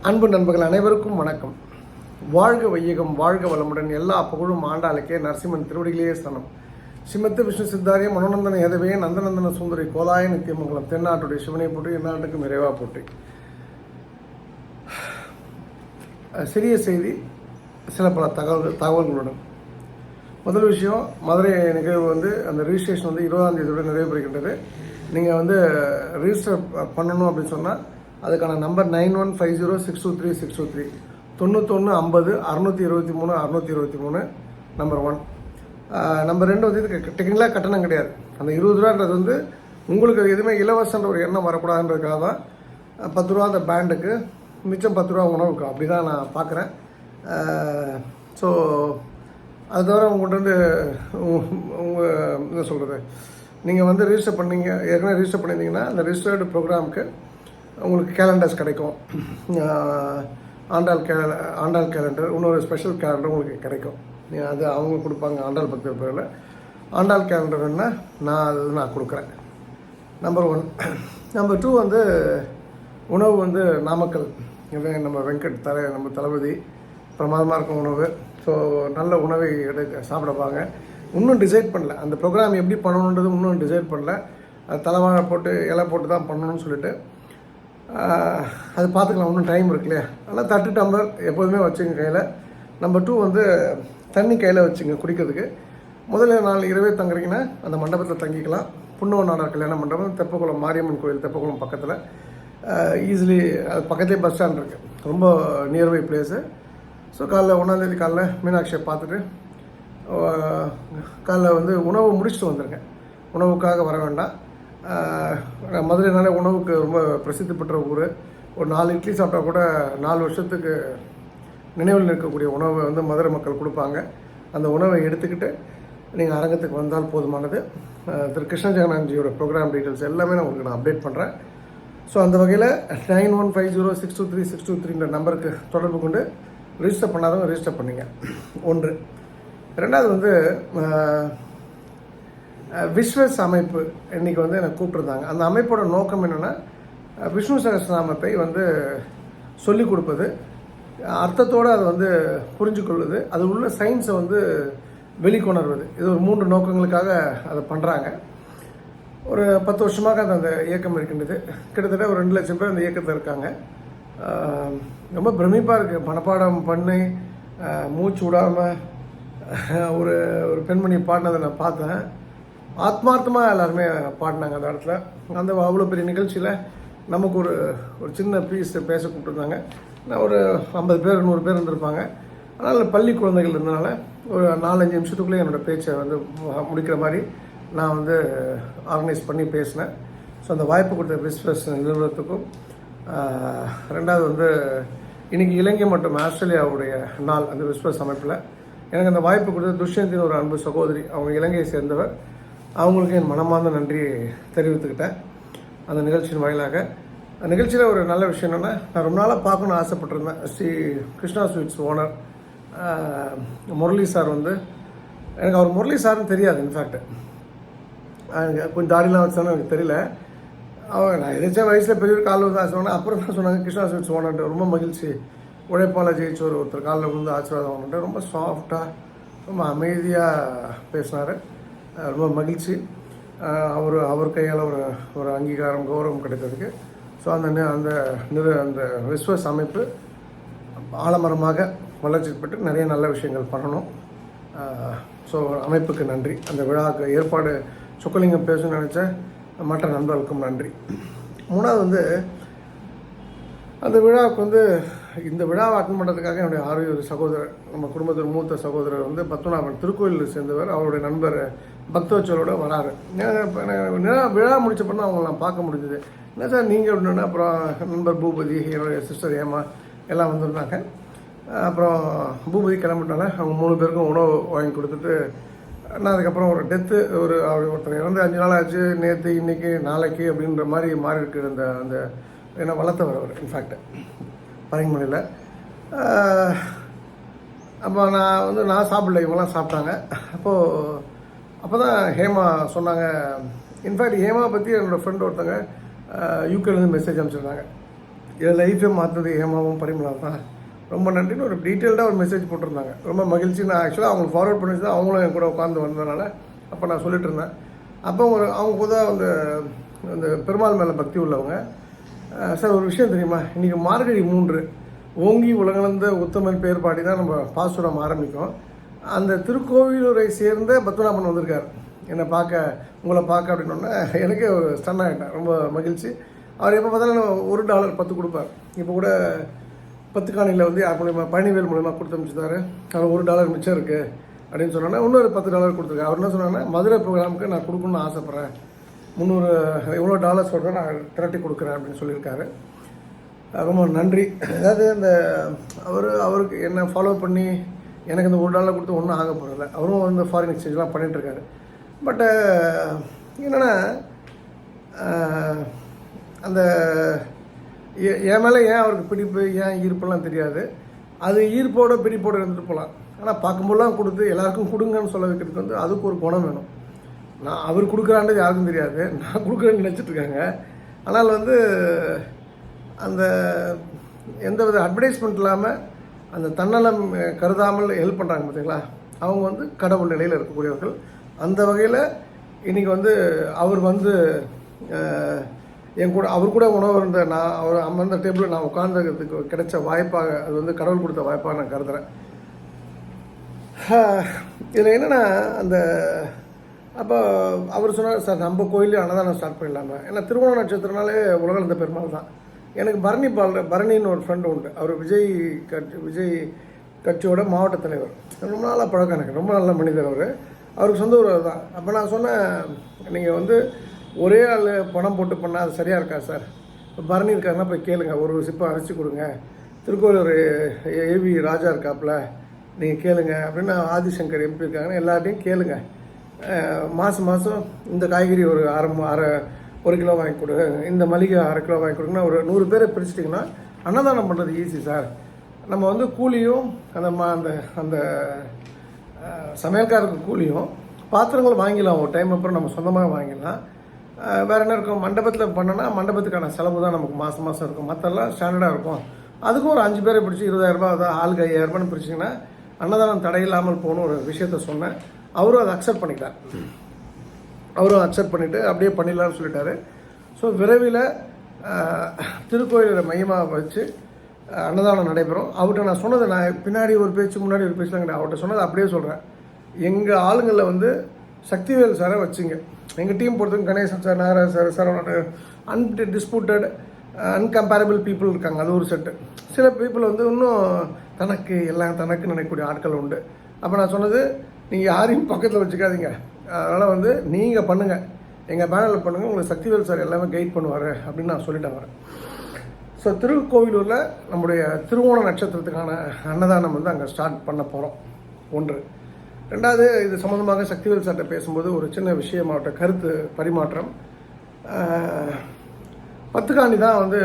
அன்பு நண்பர்கள் அனைவருக்கும் வணக்கம். வாழ்க வையகம், வாழ்க வளமுடன். எல்லா புகழும் ஆண்டாளுக்கே. நரசிம்மன் திருவடிகளே ஸ்தனம். சிமத்து விஷ்ணு சித்தாரிய மனோநந்தன ஏதவே நந்தநந்தன சுந்தரி கோலாய நித்தியமங்கலம். தென்னாட்டுடைய சிவனை போட்டு எந்நாட்டுக்கும் நிறைவா போட்டு. சிறிய செய்தி, சில பல தகவல்களுடன். முதல் விஷயம், மதுரை நிகழ்வு அந்த ரிஜிஸ்ட்ரேஷன் 20ஆம் தேதியோடு நிறைவு பெறுகின்றது. நீங்கள் ரிஜிஸ்டர் பண்ணணும் அப்படின்னு சொன்னால் அதுக்கான நம்பர் 9150623623 9150-623-623 நம்பர் 1. நம்பர் 2 இதுக்கு டெக்னிக்கலாக கட்டணம் கிடையாது. அந்த 20 ரூபான்றது உங்களுக்கு எதுவுமே இலவசன்ற ஒரு எண்ணம் வரக்கூடாதுன்றதுக்காக தான் 10 ரூபா அந்த பேண்டுக்கு, மிச்சம் 10 ரூபா உணவுக்கு. அப்படி தான் நான் பார்க்குறேன். ஸோ அது தவிர உங்கள்கிட்ட உங்கள் என்ன சொல்கிறது, நீங்கள் ரிஜிஸ்டர் பண்ணீங்க, ஏற்கனவே ரிஜிஸ்டர் பண்ணியிருந்தீங்கன்னா அந்த ரிஜிஸ்டர்டு ப்ரோக்ராமுக்கு உங்களுக்கு கேலண்டர்ஸ் கிடைக்கும். ஆண்டாள் கேலண்டர், இன்னொரு ஸ்பெஷல் கேலண்டர் உங்களுக்கு கிடைக்கும். அது அவங்க கொடுப்பாங்க. ஆண்டாள் பக்தி பேரில் ஆண்டாள் கேலண்டர் வேணுன்னா நான் கொடுக்குறேன். நம்பர் 1. நம்பர் 2 உணவு நாமக்கல் நம்ம வெங்கட் நம்ம தளபதி பிரமாதமாக இருக்கும் உணவு. ஸோ நல்ல உணவை சாப்பிடப்பாங்க. இன்னும் டிசைட் பண்ணல, அந்த ப்ரோக்ராம் எப்படி பண்ணணுன்றது இன்னும் டிசைட் பண்ணல. அது தலைவாழை போட்டு இலை போட்டு தான் பண்ணணும்னு சொல்லிட்டு அது பார்த்துக்கலாம். இன்னும் டைம் இருக்கு இல்லையா. அதனால் தட்டு டம்ளர் எப்போதுமே வச்சுங்க கையில். நம்பர் 2 தண்ணி கையில் வச்சுங்க குடிக்கிறதுக்கு. முதல்ல நாள் இரவே தங்குறீங்கன்னா அந்த மண்டபத்தில் தங்கிக்கலாம். புன்னவ நாடார் கல்யாண மண்டபம், தெப்பக்குளம் மாரியம்மன் கோயில், தெப்பக்குளம் பக்கத்தில். ஈஸிலி அது பக்கத்துலேயே பஸ் ஸ்டாண்ட் இருக்குது. ரொம்ப நியர்பை பிளேஸு. ஸோ காலைல 1ஆம் தேதி காலைல மீனாட்சியை பார்த்துட்டு காலைல உணவு முடிச்சுட்டு வந்துருங்க. உணவுக்காக வர வேண்டாம். மதுரைனாலே உணவுக்கு ரொம்ப பிரசித்தி பெற்ற ஊர். ஒரு 4 இட்லி சாப்பிட்டா கூட 4 வருஷத்துக்கு நினைவில் இருக்கக்கூடிய உணவை மதுரை மக்கள் கொடுப்பாங்க. அந்த உணவை எடுத்துக்கிட்டு நீங்கள் அரங்கத்துக்கு வந்தால் போதுமானது. திரு கிருஷ்ண ஜெகநாத்ஜியோட ப்ரோக்ராம் டீட்டெயில்ஸ் எல்லாமே நான் அப்டேட் பண்ணுறேன். ஸோ அந்த வகையில் 9150623623 நம்பருக்கு தொடர்பு கொண்டு ரிஜிஸ்டர் பண்ணாதவங்க ரிஜிஸ்டர் பண்ணிங்க. 1. 2வது விஸ்வஸ் அமைப்பு இன்றைக்கி எனக்கு கூப்பிட்ருந்தாங்க. அந்த அமைப்போட நோக்கம் என்னென்னா, விஷ்ணு சகஸ்ரநாமத்தை சொல்லிக் கொடுப்பது, அர்த்தத்தோடு அதை புரிஞ்சுக்கொள்வது, அது உள்ள சயின்ஸை வெளிக்கொணர்வது. இது ஒரு 3 நோக்கங்களுக்காக அதை பண்ணுறாங்க. ஒரு 10 வருஷமாக அந்த இயக்கம் இருக்கின்றது. கிட்டத்தட்ட ஒரு 2 லட்சம் பேர் அந்த இயக்கத்தில் இருக்காங்க. ரொம்ப பிரமிப்பாக இருக்குது. மனப்பாடம் பண்ணி மூச்சு விடாமல் ஒரு பெண்மணி பாடினதை நான் பார்த்தேன். ஆத்மார்த்தமாக எல்லாருமே பாடினாங்க அந்த இடத்துல. அவ்வளோ பெரிய நிகழ்ச்சியில் நமக்கு ஒரு சின்ன பீஸ் பேச கூப்பிட்டுருந்தாங்க. நான் ஒரு 50 பேர் 100 பேர் இருந்திருப்பாங்க. அதனால் பள்ளி குழந்தைகள் இருந்தனால ஒரு 4-5 நிமிஷத்துக்குள்ளே என்னோடய பேச்சை முடிக்கிற மாதிரி நான் ஆர்கனைஸ் பண்ணி பேசினேன். ஸோ அந்த வாய்ப்பு கொடுத்த விஸ்வஸ் நிறுவனத்துக்கும், 2வது இன்றைக்கி இலங்கை மற்றும் ஆஸ்திரேலியாவுடைய நாள் அந்த விஸ்வஸ் அமைப்பில் எனக்கு அந்த வாய்ப்பு கொடுத்த துஷ்யந்தின் ஒரு அன்பு சகோதரி, அவங்க இலங்கையை சேர்ந்தவர். அவங்களுக்கு என் மனமார்ந்த நன்றியை தெரிவித்துக்கிட்டேன் அந்த நிகழ்ச்சியின் வாயிலாக. அந்த நிகழ்ச்சியில் ஒரு நல்ல விஷயம் என்னென்னா, நான் ரொம்ப நாளாக பார்க்கணுன்னு ஆசைப்பட்டிருந்தேன். Shri Krishna sweets owner Murali sir எனக்கு அவர் முரளி சார்னு தெரியாது. இன்ஃபேக்ட் கொஞ்சம் தாடிலாம் வச்சாலும் எனக்கு தெரியல. நான் எதாச்சும் வயசில் பெரிய காலில் ஆசை அப்புறம் தான் சொன்னாங்க கிருஷ்ணா ஸ்வீட்ஸ் ஓனர்ட்டு. ரொம்ப மகிழ்ச்சி. உழைப்பால் ஜெயிச்சு ஒருத்தர் காலில் ஆசீர்வாதம் வாங்கிட்டு ரொம்ப சாஃப்டாக ரொம்ப அமைதியாக பேசினார். ரொம்ப மகிழ்ச்சி. அவர் கையால் ஒரு அங்கீகாரம் கௌரவம் கிடைத்ததுக்கு. ஸோ அந்த விஸ்வஸ் அமைப்பு ஆலமரமாக வளர்ச்சி பெற்று நிறைய நல்ல விஷயங்கள் பண்ணணும். ஸோ அமைப்புக்கு நன்றி. அந்த விழாவுக்கு ஏற்பாடு சொக்கலிங்கம் பேசணும்னு நினச்ச மற்ற நண்பர்களுக்கும் நன்றி. 3வது அந்த விழாவுக்கு இந்த விழாவை அட்டன் பண்ணுறதுக்காக என்னுடைய ஆரோக்கிய சகோதரர், நம்ம குடும்பத்தில் மூத்த சகோதரர் பத்மநாபன் திருக்கோயிலில் சேர்ந்தவர். அவருடைய நண்பர் பக்தவச்சலோட வராரு. விழா முடிச்ச பண்ண அவங்களை நான் பார்க்க முடிஞ்சது. என்ன சார் நீங்கள் அப்படின்னா, அப்புறம் நண்பர் பூபதி, என்னுடைய சிஸ்டர் ஏமா எல்லாம் வந்திருந்தாங்க. அப்புறம் பூபதி கிளம்பிட்டாங்க. அவங்க 3 பேருக்கும் உணவு வாங்கி கொடுத்துட்டு நான் அதுக்கப்புறம் ஒரு டெத்து ஒருத்தர் இறந்து 5 நாள் ஆச்சு, நேற்று இன்னைக்கு நாளைக்கு அப்படின்ற மாதிரி மாறி இருக்கிற அந்த என்ன வளர்த்தவர் அவர். இன்ஃபேக்ட் பரங்கிமலையில். அப்போ நான் சாப்பிடல, இவங்கெல்லாம் சாப்பிட்டாங்க. அப்போ தான் ஹேமா சொன்னாங்க. இன்ஃபேக்ட் ஹேமா பற்றி என்னோடய ஃப்ரெண்ட் ஒருத்தங்க யூகேலேருந்து மெசேஜ் அனுப்பிச்சிருந்தாங்க. என் லைஃபை மாற்றினது ஹேமாவும் பரிமளா தான், ரொம்ப நன்றின்னு ஒரு டீட்டெயில்டாக ஒரு மெசேஜ் போட்டிருந்தாங்க. ரொம்ப மகிழ்ச்சி. நான் ஆக்சுவலாக அவங்களுக்கு ஃபார்வர்ட் பண்ணி தான் அவங்களும் என் கூட உட்காந்து வந்ததுனால அப்போ நான் சொல்லிட்டு இருந்தேன். அப்போ அவங்க பொதுவாக அந்த பெருமாள் மேலே பக்தி உள்ளவங்க, சார் ஒரு விஷயம் தெரியுமா, இன்றைக்கி மார்கழி 3 ஓங்கி உலகளந்த உத்தமன் பேர் பாடி தான் நம்ம பாசுரம் ஆரம்பிக்கும். அந்த திருக்கோவிலூரை சேர்ந்த பத்மநாபன் வந்திருக்கார் என்னை பார்க்க, உங்களை பார்க்க அப்படின்னோடனே எனக்கே ஒரு ஸ்டன் ஆகிட்டேன். ரொம்ப மகிழ்ச்சி. அவர் எப்போ பார்த்தாலும் $1 10 கொடுப்பார். இப்போ கூட 10 காணியில் வந்து யார் மூலியமாக பழனிவேல் மூலியமாக கொடுத்து அனுப்பிச்சிட்டாரு. அவர் $1 மிச்சம் இருக்குது அப்படின்னு சொன்னோன்னா இன்னொரு $10 கொடுத்துருக்காரு. அவர் என்ன சொன்னாங்கன்னா, மதுரை ப்ரோக்ராமுக்கு நான் கொடுக்கணும்னு ஆசைப்பட்றேன், 300 எவ்வளோ டாலர்ஸ் சொல்கிறேன் நான் திரட்டி கொடுக்குறேன் அப்படின்னு சொல்லியிருக்காரு. ரொம்ப நன்றி. அதாவது இந்த அவருக்கு என்ன ஃபாலோ பண்ணி எனக்கு இந்த $1 கொடுத்து ஒன்றும் ஆக போகிறதில்ல. அவரும் வந்து ஃபாரின் எக்ஸ்சேஞ்செலாம் பண்ணிகிட்ருக்காரு. பட்டு என்னென்னா அந்த என் மேலே ஏன் அவருக்கு பிடிப்பு, ஏன் ஈர்ப்பெல்லாம் தெரியாது. அது ஈர்ப்போட பிடிப்போடு இருந்துட்டு போகலாம். ஆனால் பார்க்கும்போதெல்லாம் கொடுத்து எல்லாருக்கும் கொடுங்கன்னு சொல்ல வைக்கிறதுக்கு வந்து அதுக்கு ஒரு குணம் வேணும். நான் அவர் கொடுக்குறான்றது யாருக்கும் தெரியாது, நான் கொடுக்குறேன்னு நினச்சிட்ருக்காங்க. ஆனால் வந்து அந்த எந்த வித அட்வர்டைஸ்மெண்ட் இல்லாமல் அந்த தன்னலம் கருதாமல் ஹெல்ப் பண்ணுறாங்க பார்த்தீங்களா, அவங்க வந்து கடவுள் நிலையில் இருக்கக்கூடியவர்கள். அந்த வகையில் இன்றைக்கி வந்து அவர் வந்து என் கூட அவர் கூட உணவு இருந்த நான் அவர் அமர்ந்த டேபிளில் நான் உட்கார்ந்ததுக்கு கிடைச்ச வாய்ப்பாக, அது வந்து கடவுள் கொடுத்த வாய்ப்பாக நான் கருதுகிறேன். இதில் என்னென்னா அந்த அப்போ அவர் சொன்னார், சார் நம்ம கோயிலே அன்னதானம் ஸ்டார்ட் பண்ணிடலாமா. ஏன்னா திருவோண நட்சத்திரனாலே உலகளந்த பெருமாள் தான். எனக்கு பரணின்னு ஒரு ஃப்ரெண்டு உண்டு. அவர் விஜய் கட்சியோட மாவட்ட தலைவர். ரொம்ப நாளாக பழக்கம் எனக்கு, ரொம்ப நல்ல மனிதர் அவர். அவருக்கு சொந்த ஊர் தான். அப்போ நான் சொன்னேன், நீங்கள் வந்து ஒரே ஆள் பணம் போட்டு பண்ணால் அது சரியாக இருக்கா சார், பரணி இருக்காருன்னா போய் கேளுங்க, ஒரு சிப்பை அரைச்சி கொடுங்க, திருக்கோயிலூர் ஏவி ராஜா இருக்காப்புல நீங்கள் கேளுங்க அப்படின்னு. ஆதிசங்கர் எம்பி இருக்காங்கன்னு எல்லார்ட்டையும் கேளுங்க. மாதம் இந்த காய்கறி ஒரு 1 கிலோ வாங்கி கொடு, இந்த மளிகை 1/2 கிலோ வாங்கி கொடுங்கன்னா ஒரு 100 பேரை பிரிச்சிட்டிங்கன்னா அன்னதானம் பண்ணுறது ஈஸி சார். நம்ம வந்து கூலியும் அந்த அந்த சமையல்காரருக்கு கூலியும் பாத்திரங்கள் வாங்கிடலாம், ஒரு டைம் அப்புறம் நம்ம சொந்தமாக வாங்கிடலாம். வேறு என்ன இருக்கும், மண்டபத்தில் பண்ணோன்னா மண்டபத்துக்கான செலவு தான் நமக்கு மாதம் இருக்கும், மற்றெல்லாம் ஸ்டாண்டர்டாக இருக்கும். அதுக்கும் ஒரு 5 பேரை பிடிச்சி 20,000 அதாவது ஆளுக்கு 5,000 பிடிச்சிங்கன்னா அன்னதானம் தடையில்லாமல் போகணும் ஒரு விஷயத்த சொன்னேன். அவரும் அதை அக்செப்ட் பண்ணிட்டார். அவரும் அக்செப்ட் பண்ணிவிட்டு அப்படியே பண்ணிடலான்னு சொல்லிட்டாரு. ஸோ விரைவில் திருக்கோயிலை மையமாக வச்சு அன்னதானம் நடைபெறும். அவர்கிட்ட நான் சொன்னதை, நான் பின்னாடி ஒரு பேச்சு முன்னாடி ஒரு பேச்சுலாம் கிடையாது, அவர்கிட்ட சொன்னதை அப்படியே சொல்கிறேன். எங்கள் ஆளுங்களில் வந்து சக்திவேல் சாரை வச்சுங்க. எங்கள் டீம் பொறுத்தவரைக்கும் Ganesan sir, Nagaraj sir, Saravanan, undisputed incomparable people இருக்காங்க, அது ஒரு செட்டு. சில பீப்புள் வந்து இன்னும் எல்லாம் தனக்கு நினைக்கக்கூடிய ஆட்கள் உண்டு. அப்போ நான் சொன்னது, நீங்கள் யாரையும் பக்கத்தில் வச்சுக்காதீங்க, அதனால் வந்து நீங்கள் பண்ணுங்கள், எங்கள் பேனலில் பண்ணுங்கள், உங்களுக்கு சக்திவேல் சார் எல்லாமே கைட் பண்ணுவார் அப்படின்னு நான் சொல்லிட்டேன் வரேன். ஸோ திருக்கோவிலூரில் நம்முடைய திருவோண நட்சத்திரத்துக்கான அன்னதானம் வந்து அங்கே ஸ்டார்ட் பண்ண போகிறோம். 1. 2வது, இது சம்மந்தமாக சக்திவேல் சார்கிட்ட பேசும்போது ஒரு சின்ன விஷயமாகட்ட கருத்து பரிமாற்றம். 10 காணி தான் வந்து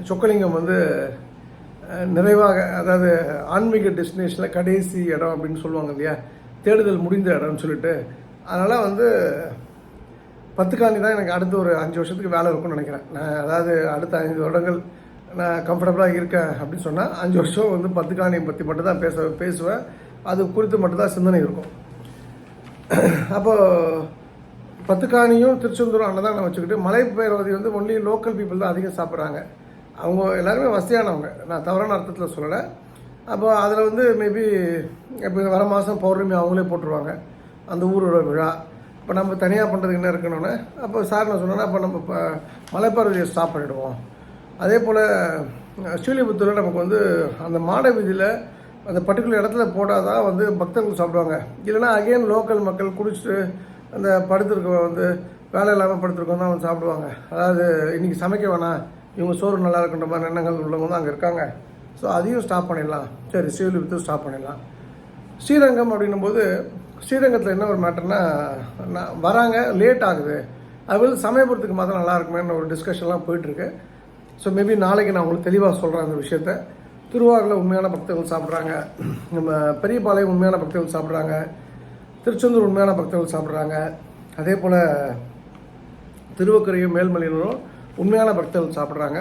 சொக்கலிங்கம் வந்து நிறைவாக, அதாவது ஆன்மீக டெஸ்டினேஷனில் கடைசி இடம் அப்படின்னு சொல்லுவாங்க இல்லையா, தேடுதல் முடிந்த இடம்னு சொல்லிட்டு. அதனால் வந்து 10 காணி தான் எனக்கு அடுத்த ஒரு 5 வருஷத்துக்கு வேலை இருக்கும்னு நினைக்கிறேன். நான் அதாவது அடுத்த 5 வருடங்கள் நான் கம்ஃபர்டபுளாக இருக்கேன் அப்படின்னு சொன்னால் 5 வருஷம் வந்து 10 காணியை பற்றி மட்டும் தான் பேசுவேன். அது குறித்து மட்டும்தான் சிந்தனை இருக்கும். அப்போது 10 காணியும் திருச்செந்தூரும் அன்னதானம் வச்சுக்கிட்டு, மலை பேரவதி வந்து ஒன்லி லோக்கல் பீப்புள் தான் அதிகம் சாப்பிட்றாங்க. அவங்க எல்லாருமே வசதியானவங்க, நான் தவறான அர்த்தத்தில் சொல்லலை. அப்போ அதில் வந்து மேபி இப்போ வர மாதம் பௌர்ணமி அவங்களே போட்டுருவாங்க, அந்த ஊரோட விழா. இப்போ நம்ம தனியாக பண்ணுறதுக்கு என்ன இருக்கணும்னா, அப்போ சார் நான் சொன்னேன்னா, அப்போ நம்ம இப்போ மலைப்பார்வதியை ஸ்டாப் பண்ணிவிடுவோம். அதே போல் ஸ்ரீலிபுத்தூரில் நமக்கு வந்து அந்த மாட வீதியில் அந்த பர்டிகுலர் இடத்துல போட்டால் தான் வந்து பக்தர்கள் சாப்பிடுவாங்க. இல்லைனா அகெயின் லோக்கல் மக்கள் குடிச்சிட்டு அந்த படுத்துருக்க வந்து வேலை இல்லாமல் படுத்துருக்கோம் தான் வந்து சாப்பிடுவாங்க. அதாவது இன்றைக்கி சமைக்க வேணாம், இவங்க சோறு நல்லா இருக்கின்ற மாதிரி எண்ணங்கள் உள்ளவங்க தான் அங்கே இருக்காங்க. ஸோ அதையும் ஸ்டாப் பண்ணிடலாம். சரி, ஸ்ரீவில்லிபுத்தூர் ஸ்டாப் பண்ணிடலாம். ஸ்ரீரங்கம் அப்படின்னும்போது ஸ்ரீரங்கத்தில் என்ன ஒரு மேட்டர்னா, வராங்க லேட் ஆகுது, அது வந்து சமயபுரத்துக்கு மாத்திரம் நல்லா இருக்குமேன்னு ஒரு டிஸ்கஷன்லாம் போயிட்டுருக்கு. ஸோ மேபி நாளைக்கு நான் உங்களுக்கு தெளிவாக சொல்கிறேன் அந்த விஷயத்த. திருவாரூரில் உண்மையான பக்தர்கள் சாப்பிட்றாங்க, நம்ம பெரியபாளையம் உண்மையான பக்தர்கள் சாப்பிட்றாங்க, திருச்செந்தூர் உண்மையான பக்தர்கள் சாப்பிட்றாங்க, அதே போல் திருவக்கரையும் மேல்மலையினரும் உண்மையான பக்தர்கள் சாப்பிட்றாங்க.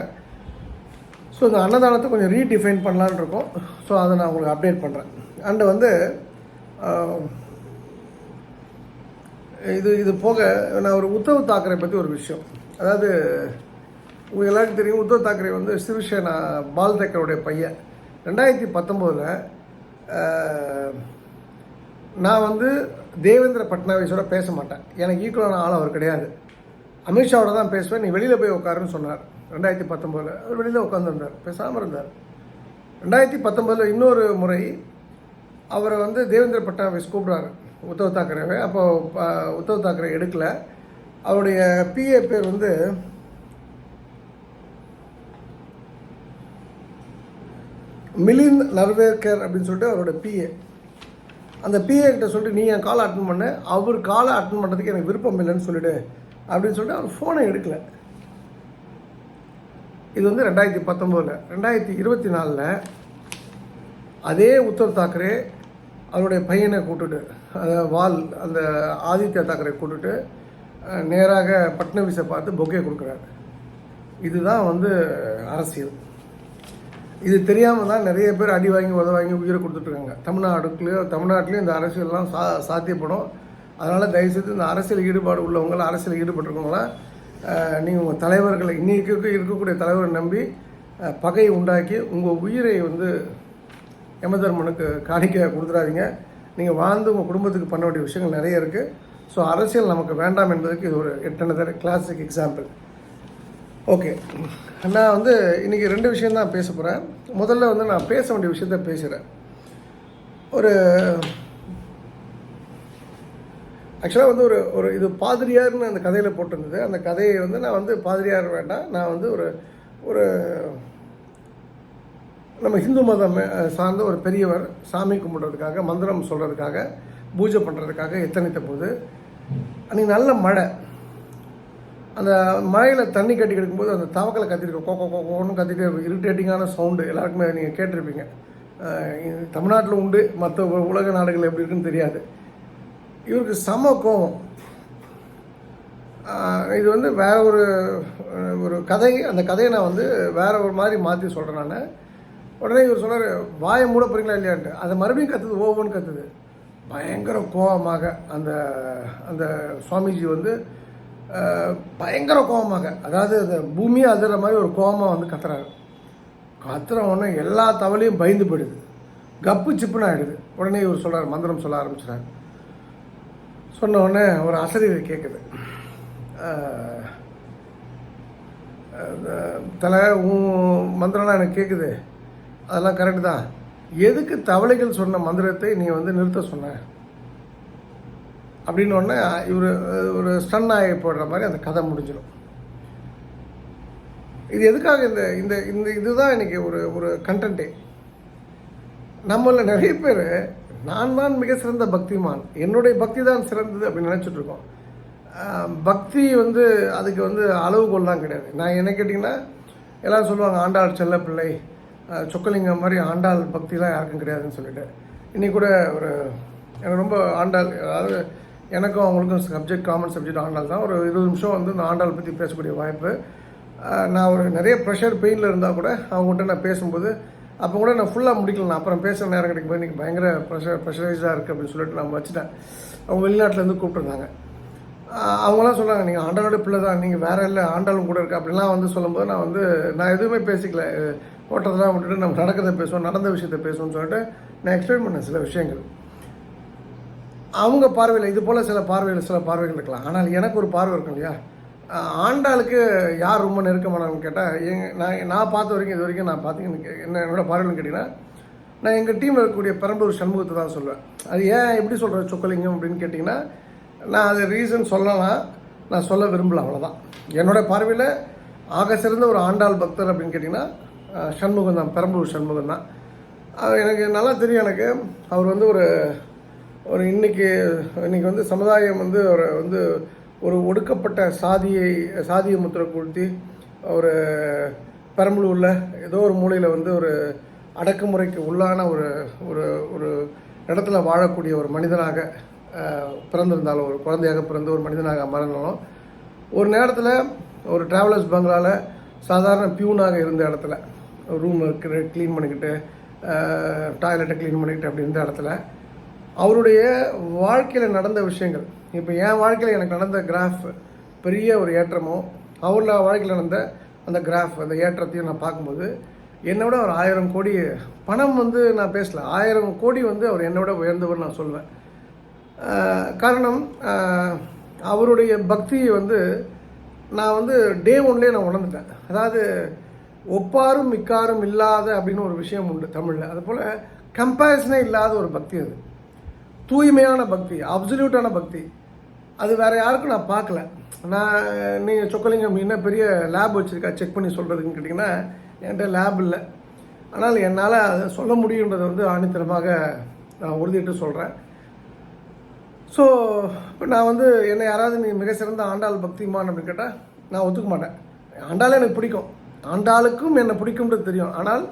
இந்த அன்னதானத்தை கொஞ்சம் ரீடிஃபைன் பண்ணலான்னு இருக்கோம். ஸோ அதை நான் உங்களுக்கு அப்டேட் பண்ணுறேன். அண்டு வந்து இது போக நான் ஒரு உத்தவ் தாக்கரே பற்றி ஒரு விஷயம், அதாவது உங்களுக்கு எல்லாருக்கும் தெரியும், உத்தவ் தாக்கரே வந்து சிவசேனா பால் தாக்கரோடைய பையன். 2019 நான் வந்து தேவேந்திர பட்னாவிஸோட பேச மாட்டேன், எனக்கு ஈக்குவலான ஆள் அவர் கிடையாது, அமித்ஷாவோட தான் பேசுவேன், நீ வெளியில் போய் உட்காருன்னு சொன்னார். 2019 அவர் வெளியில் உட்காந்துருந்தார், பேசாமல் இருந்தார். 2019 இன்னொரு முறை அவரை வந்து தேவேந்திர பட்னாவிஸ் கூப்பிட்றாரு உத்தவ் தாக்கரேவை. அப்போது உத்தவ் தாக்கரே எடுக்கலை. அவருடைய பிஏ பேர் வந்து மிலிந்த் நர்வேக்கர் அப்படின்னு சொல்லிட்டு அவரோட பிஏ. அந்த பிஏ கிட்ட சொல்லிட்டு நீ என் காலை அட்டன் பண்ண, அவர் காலை அட்டன் பண்ணுறதுக்கு எனக்கு விருப்பம் இல்லைன்னு சொல்லிவிடு அப்படின்னு சொல்லிட்டு அவர் ஃபோனை எடுக்கலை. இது வந்து 2019. 2024 அதே உத்தவ் தாக்கரே அவருடைய பையனை கூட்டுட்டு, அந்த ஆதித்யா தாக்கரே கூட்டுட்டு நேராக பட்னவிஸை பார்த்து பொக்கே கொடுக்குறாரு. இதுதான் வந்து அரசியல். இது தெரியாமல் தான் நிறைய பேர் அடி வாங்கி வாங்கி உயிரை கொடுத்துட்ருக்காங்க. தமிழ்நாட்டிலையும் இந்த அரசியல்லாம் சாத்தியப்படும். அதனால் தயவுசெய்து இந்த அரசியல் ஈடுபாடு உள்ளவங்களாம், அரசியல் ஈடுபட்டிருக்கவங்களாம், நீங்கள் உங்கள் தலைவர்களை, இன்றைக்கி இருக்கக்கூடிய தலைவரை நம்பி பகையை உண்டாக்கி உங்கள் உயிரை வந்து யமதர்மனுக்கு காணிக்க கொடுத்துடாதீங்க. நீங்கள் வாழ்ந்து உங்கள் குடும்பத்துக்கு பண்ண வேண்டிய விஷயங்கள் நிறைய இருக்குது. ஸோ அரசியல் நமக்கு வேண்டாம் என்பதற்கு இது ஒரு எட்டனதர் கிளாசிக் எக்ஸாம்பிள். ஓகே, நான் வந்து இன்றைக்கி 2 விஷயந்தான் பேச போகிறேன். முதல்ல வந்து நான் பேச வேண்டிய விஷயத்த பேசுகிறேன். ஒரு ஆக்சுவலாக வந்து ஒரு இது பாதிரியார்னு அந்த கதையில் போட்டிருந்தது. அந்த கதையை வந்து நான் வந்து பாதிரியார் வேண்டாம், நான் வந்து ஒரு நம்ம ஹிந்து மதம் சார்ந்த ஒரு பெரியவர் சாமி கும்பிட்றதுக்காக, மந்திரம் சொல்கிறதுக்காக, பூஜை பண்ணுறதுக்காக எத்தனைத்த போது அன்றைக்கி நல்ல மழை. அந்த மழையில் தண்ணி கட்டி கிடைக்கும்போது அந்த தவக்கலை கத்திருக்கோம், கோன்னு கத்திட்டே இருக்கும். இரிட்டேட்டிங்கான சவுண்டு எல்லாருக்குமே நீங்கள் கேட்டிருப்பீங்க. தமிழ்நாட்டில் உண்டு, மற்ற உலக நாடுகள் எப்படி இருக்குன்னு தெரியாது. இவருக்கு செம கோவம். இது வந்து வேற ஒரு கதை. அந்த கதையை நான் வந்து வேற ஒரு மாதிரி மாற்றி சொல்கிறேன் நான். உடனே இவர் சொன்னார், வாயை மூட போகிறீங்களா இல்லையான்ட்டு. அதை மறுபடியும் கத்துது, ஓவன்னு கத்துது. பயங்கர கோபமாக அந்த சுவாமிஜி வந்து பயங்கர கோபமாக, அதாவது அந்த பூமியை அதிர மாதிரி ஒரு கோபமாக வந்து கத்துறாரு. கத்துற உடனே எல்லா தவளையும் பயந்து போயிடுது, கப்பு சிப்புன்னு ஆகிடுது. உடனே இவர் சொல்கிறார், மந்திரம் சொல்ல ஆரம்பிச்சிட்டார். சொன்ன உடனே ஒரு அசரீர் கேட்குது, தலை மந்திரம்லாம் எனக்கு கேட்குது, அதெல்லாம் கரெக்டு தான், எதுக்கு தவளைகள் சொன்ன மந்திரத்தை நீ வந்து நிறுத்த சொன்ன அப்படின்னு உடனே இவர் ஒரு ஸ்டன் ஆகி போடுற மாதிரி அந்த கதை முடிஞ்சிடும். இது எதுக்காக இந்த இந்த இதுதான் இன்றைக்கி ஒரு கண்டென்ட்டே. நம்மள நிறைய பேர் நான் தான் மிக சிறந்த பக்திமான், என்னுடைய பக்தி தான் சிறந்தது அப்படின்னு நினச்சிட்ருக்கோம். பக்தி வந்து அதுக்கு வந்து அளவுகோல்லாம் கிடையாது. நான் என்ன கேட்டிங்கன்னா, எல்லோரும் சொல்லுவாங்க ஆண்டாள் செல்ல பிள்ளை, சொக்கலிங்கம் மாதிரி ஆண்டாள் பக்திலாம் யாருக்கும் கிடையாதுன்னு சொல்லிட்டு. இன்றைக்கி கூட எனக்கு ரொம்ப ஆண்டாள், அதாவது எனக்கும் அவங்களுக்கும் காமன் சப்ஜெக்ட் ஆண்டாள் தான். ஒரு 20 நிமிஷம் வந்து இந்த ஆண்டாள் பற்றி பேசக்கூடிய வாய்ப்பு. நான் நிறைய ப்ரெஷர் பெயினில் இருந்தால் கூட அவங்ககிட்ட நான் பேசும்போது, அப்போ கூட நான் ஃபுல்லாக முடிக்கல, நான் அப்புறம் பேசுகிற நேரம் கிடைக்கும், இன்றைக்கி பயங்கர ப்ரெஷரைஸாக இருக்குது அப்படின்னு சொல்லிட்டு நான் வச்சுட்டேன். அவங்க வெளிநாட்டிலேருந்து கூப்பிட்டுருந்தாங்க. அவங்களாம் சொன்னாங்க, நீங்கள் ஆண்டாளோட பிள்ளை தான், நீங்கள் வேறு இல்லை, ஆண்டாளும் கூட இருக்குது அப்படிலாம் வந்து சொல்லும்போது நான் எதுவுமே பேசிக்கல. ஓட்டத்தெல்லாம் விட்டுட்டு நம்ம நடக்கிறத பேசுவோம், நடந்த விஷயத்த பேசுவோம்னு சொல்லிட்டு நான் எக்ஸ்பிளைன் பண்ணேன் சில விஷயங்கள். அவங்க பார்வையில் இது போல் சில பார்வைகள் இருக்கலாம். ஆனால் எனக்கு ஒரு பார்வை இருக்கும் இல்லையா. ஆண்டாளுக்கு யார் ரொம்ப நெருக்கமானவங்க கேட்டால், நான் பார்த்த வரைக்கும் இது வரைக்கும் நான் பார்த்தீங்கன்னு என்னோடய பார்வைன்னு கேட்டிங்கன்னா, நான் எங்கள் டீமில் இருக்கக்கூடிய பெரம்பலூர் சண்முகத்தை தான் சொல்லுவேன். அது ஏன் எப்படி சொல்கிறேன் சொக்கலிங்கம் அப்படின்னு கேட்டிங்கன்னா, நான் அது ரீசன் சொல்லலாம், நான் சொல்ல விரும்பல, அவ்வளோதான். என்னோடய பார்வையில் ஆக சிறந்த ஒரு ஆண்டாள் பக்தர் அப்படின்னு கேட்டிங்கன்னா சண்முகம் தான், பெரம்பலூர் சண்முகம் தான். எனக்கு நல்லா தெரியும். எனக்கு அவர் வந்து ஒரு இன்னைக்கு வந்து சமுதாயம் வந்து ஒரு ஒடுக்கப்பட்ட சாதியை முத்திரை கொளுத்தி ஒரு பெரம்பலூரில் ஏதோ ஒரு மூலையில் வந்து ஒரு அடக்குமுறைக்கு உள்ளான ஒரு இடத்துல வாழக்கூடிய ஒரு மனிதனாக பிறந்திருந்தாலும், ஒரு குழந்தையாக பிறந்து ஒரு மனிதனாக மறந்தாலும், ஒரு நேரத்தில் ஒரு டிராவலர்ஸ் பங்களாவில் சாதாரண பியூனாக இருந்த இடத்துல ரூமை க்ளீன் பண்ணிக்கிட்டு, டாய்லெட்டை க்ளீன் பண்ணிக்கிட்டு அப்படி இருந்த இடத்துல அவருடைய வாழ்க்கையில் நடந்த விஷயங்கள், இப்போ என் வாழ்க்கையில் எனக்கு நடந்த கிராஃப் பெரிய ஒரு ஏற்றமோ, அவரோட வாழ்க்கையில் நடந்த அந்த கிராஃப் அந்த ஏற்றத்தையும் நான் பார்க்கும்போது என்னை விட ஒரு 1000 கோடி பணம் நான் பேசல, 1000 கோடி அவர் என்னை விட உயர்ந்தவர் நான் சொல்லுவேன். காரணம், அவருடைய பக்தியை நான் டே ஒன்லேயே நான் உணர்ந்துட்டேன். அதாவது ஒப்பாரும் மிக்காரும் இல்லாத அப்படின்னு ஒரு விஷயம் உண்டு தமிழில். அதுபோல் கம்பேரிசனே இல்லாத ஒரு பக்தி, அது தூய்மையான பக்தி, அப்சல்யூட்டான பக்தி. அது வேறு யாருக்கும் நான் பார்க்கல. நீங்கள் சொக்கலிங்கம் என்ன பெரிய லேப் வச்சுருக்கா செக் பண்ணி சொல்கிறதுன்னு கேட்டிங்கன்னா, என்கிட்ட லேப் இல்லை. ஆனால் என்னால் அதை சொல்ல முடியுன்றதை ஆணித்தரமாக நான் உறுதிட்டு சொல்கிறேன். ஸோ இப்போ நான் என்னை யாராவது நீ மிக சிறந்த ஆண்டாள் பக்திமான் அப்படின்னு கேட்டால் நான் ஒத்துக்க மாட்டேன். ஆண்டாளே எனக்கு பிடிக்கும், ஆண்டாளுக்கும் என்னை பிடிக்கும்ன்றது தெரியும். ஆனால்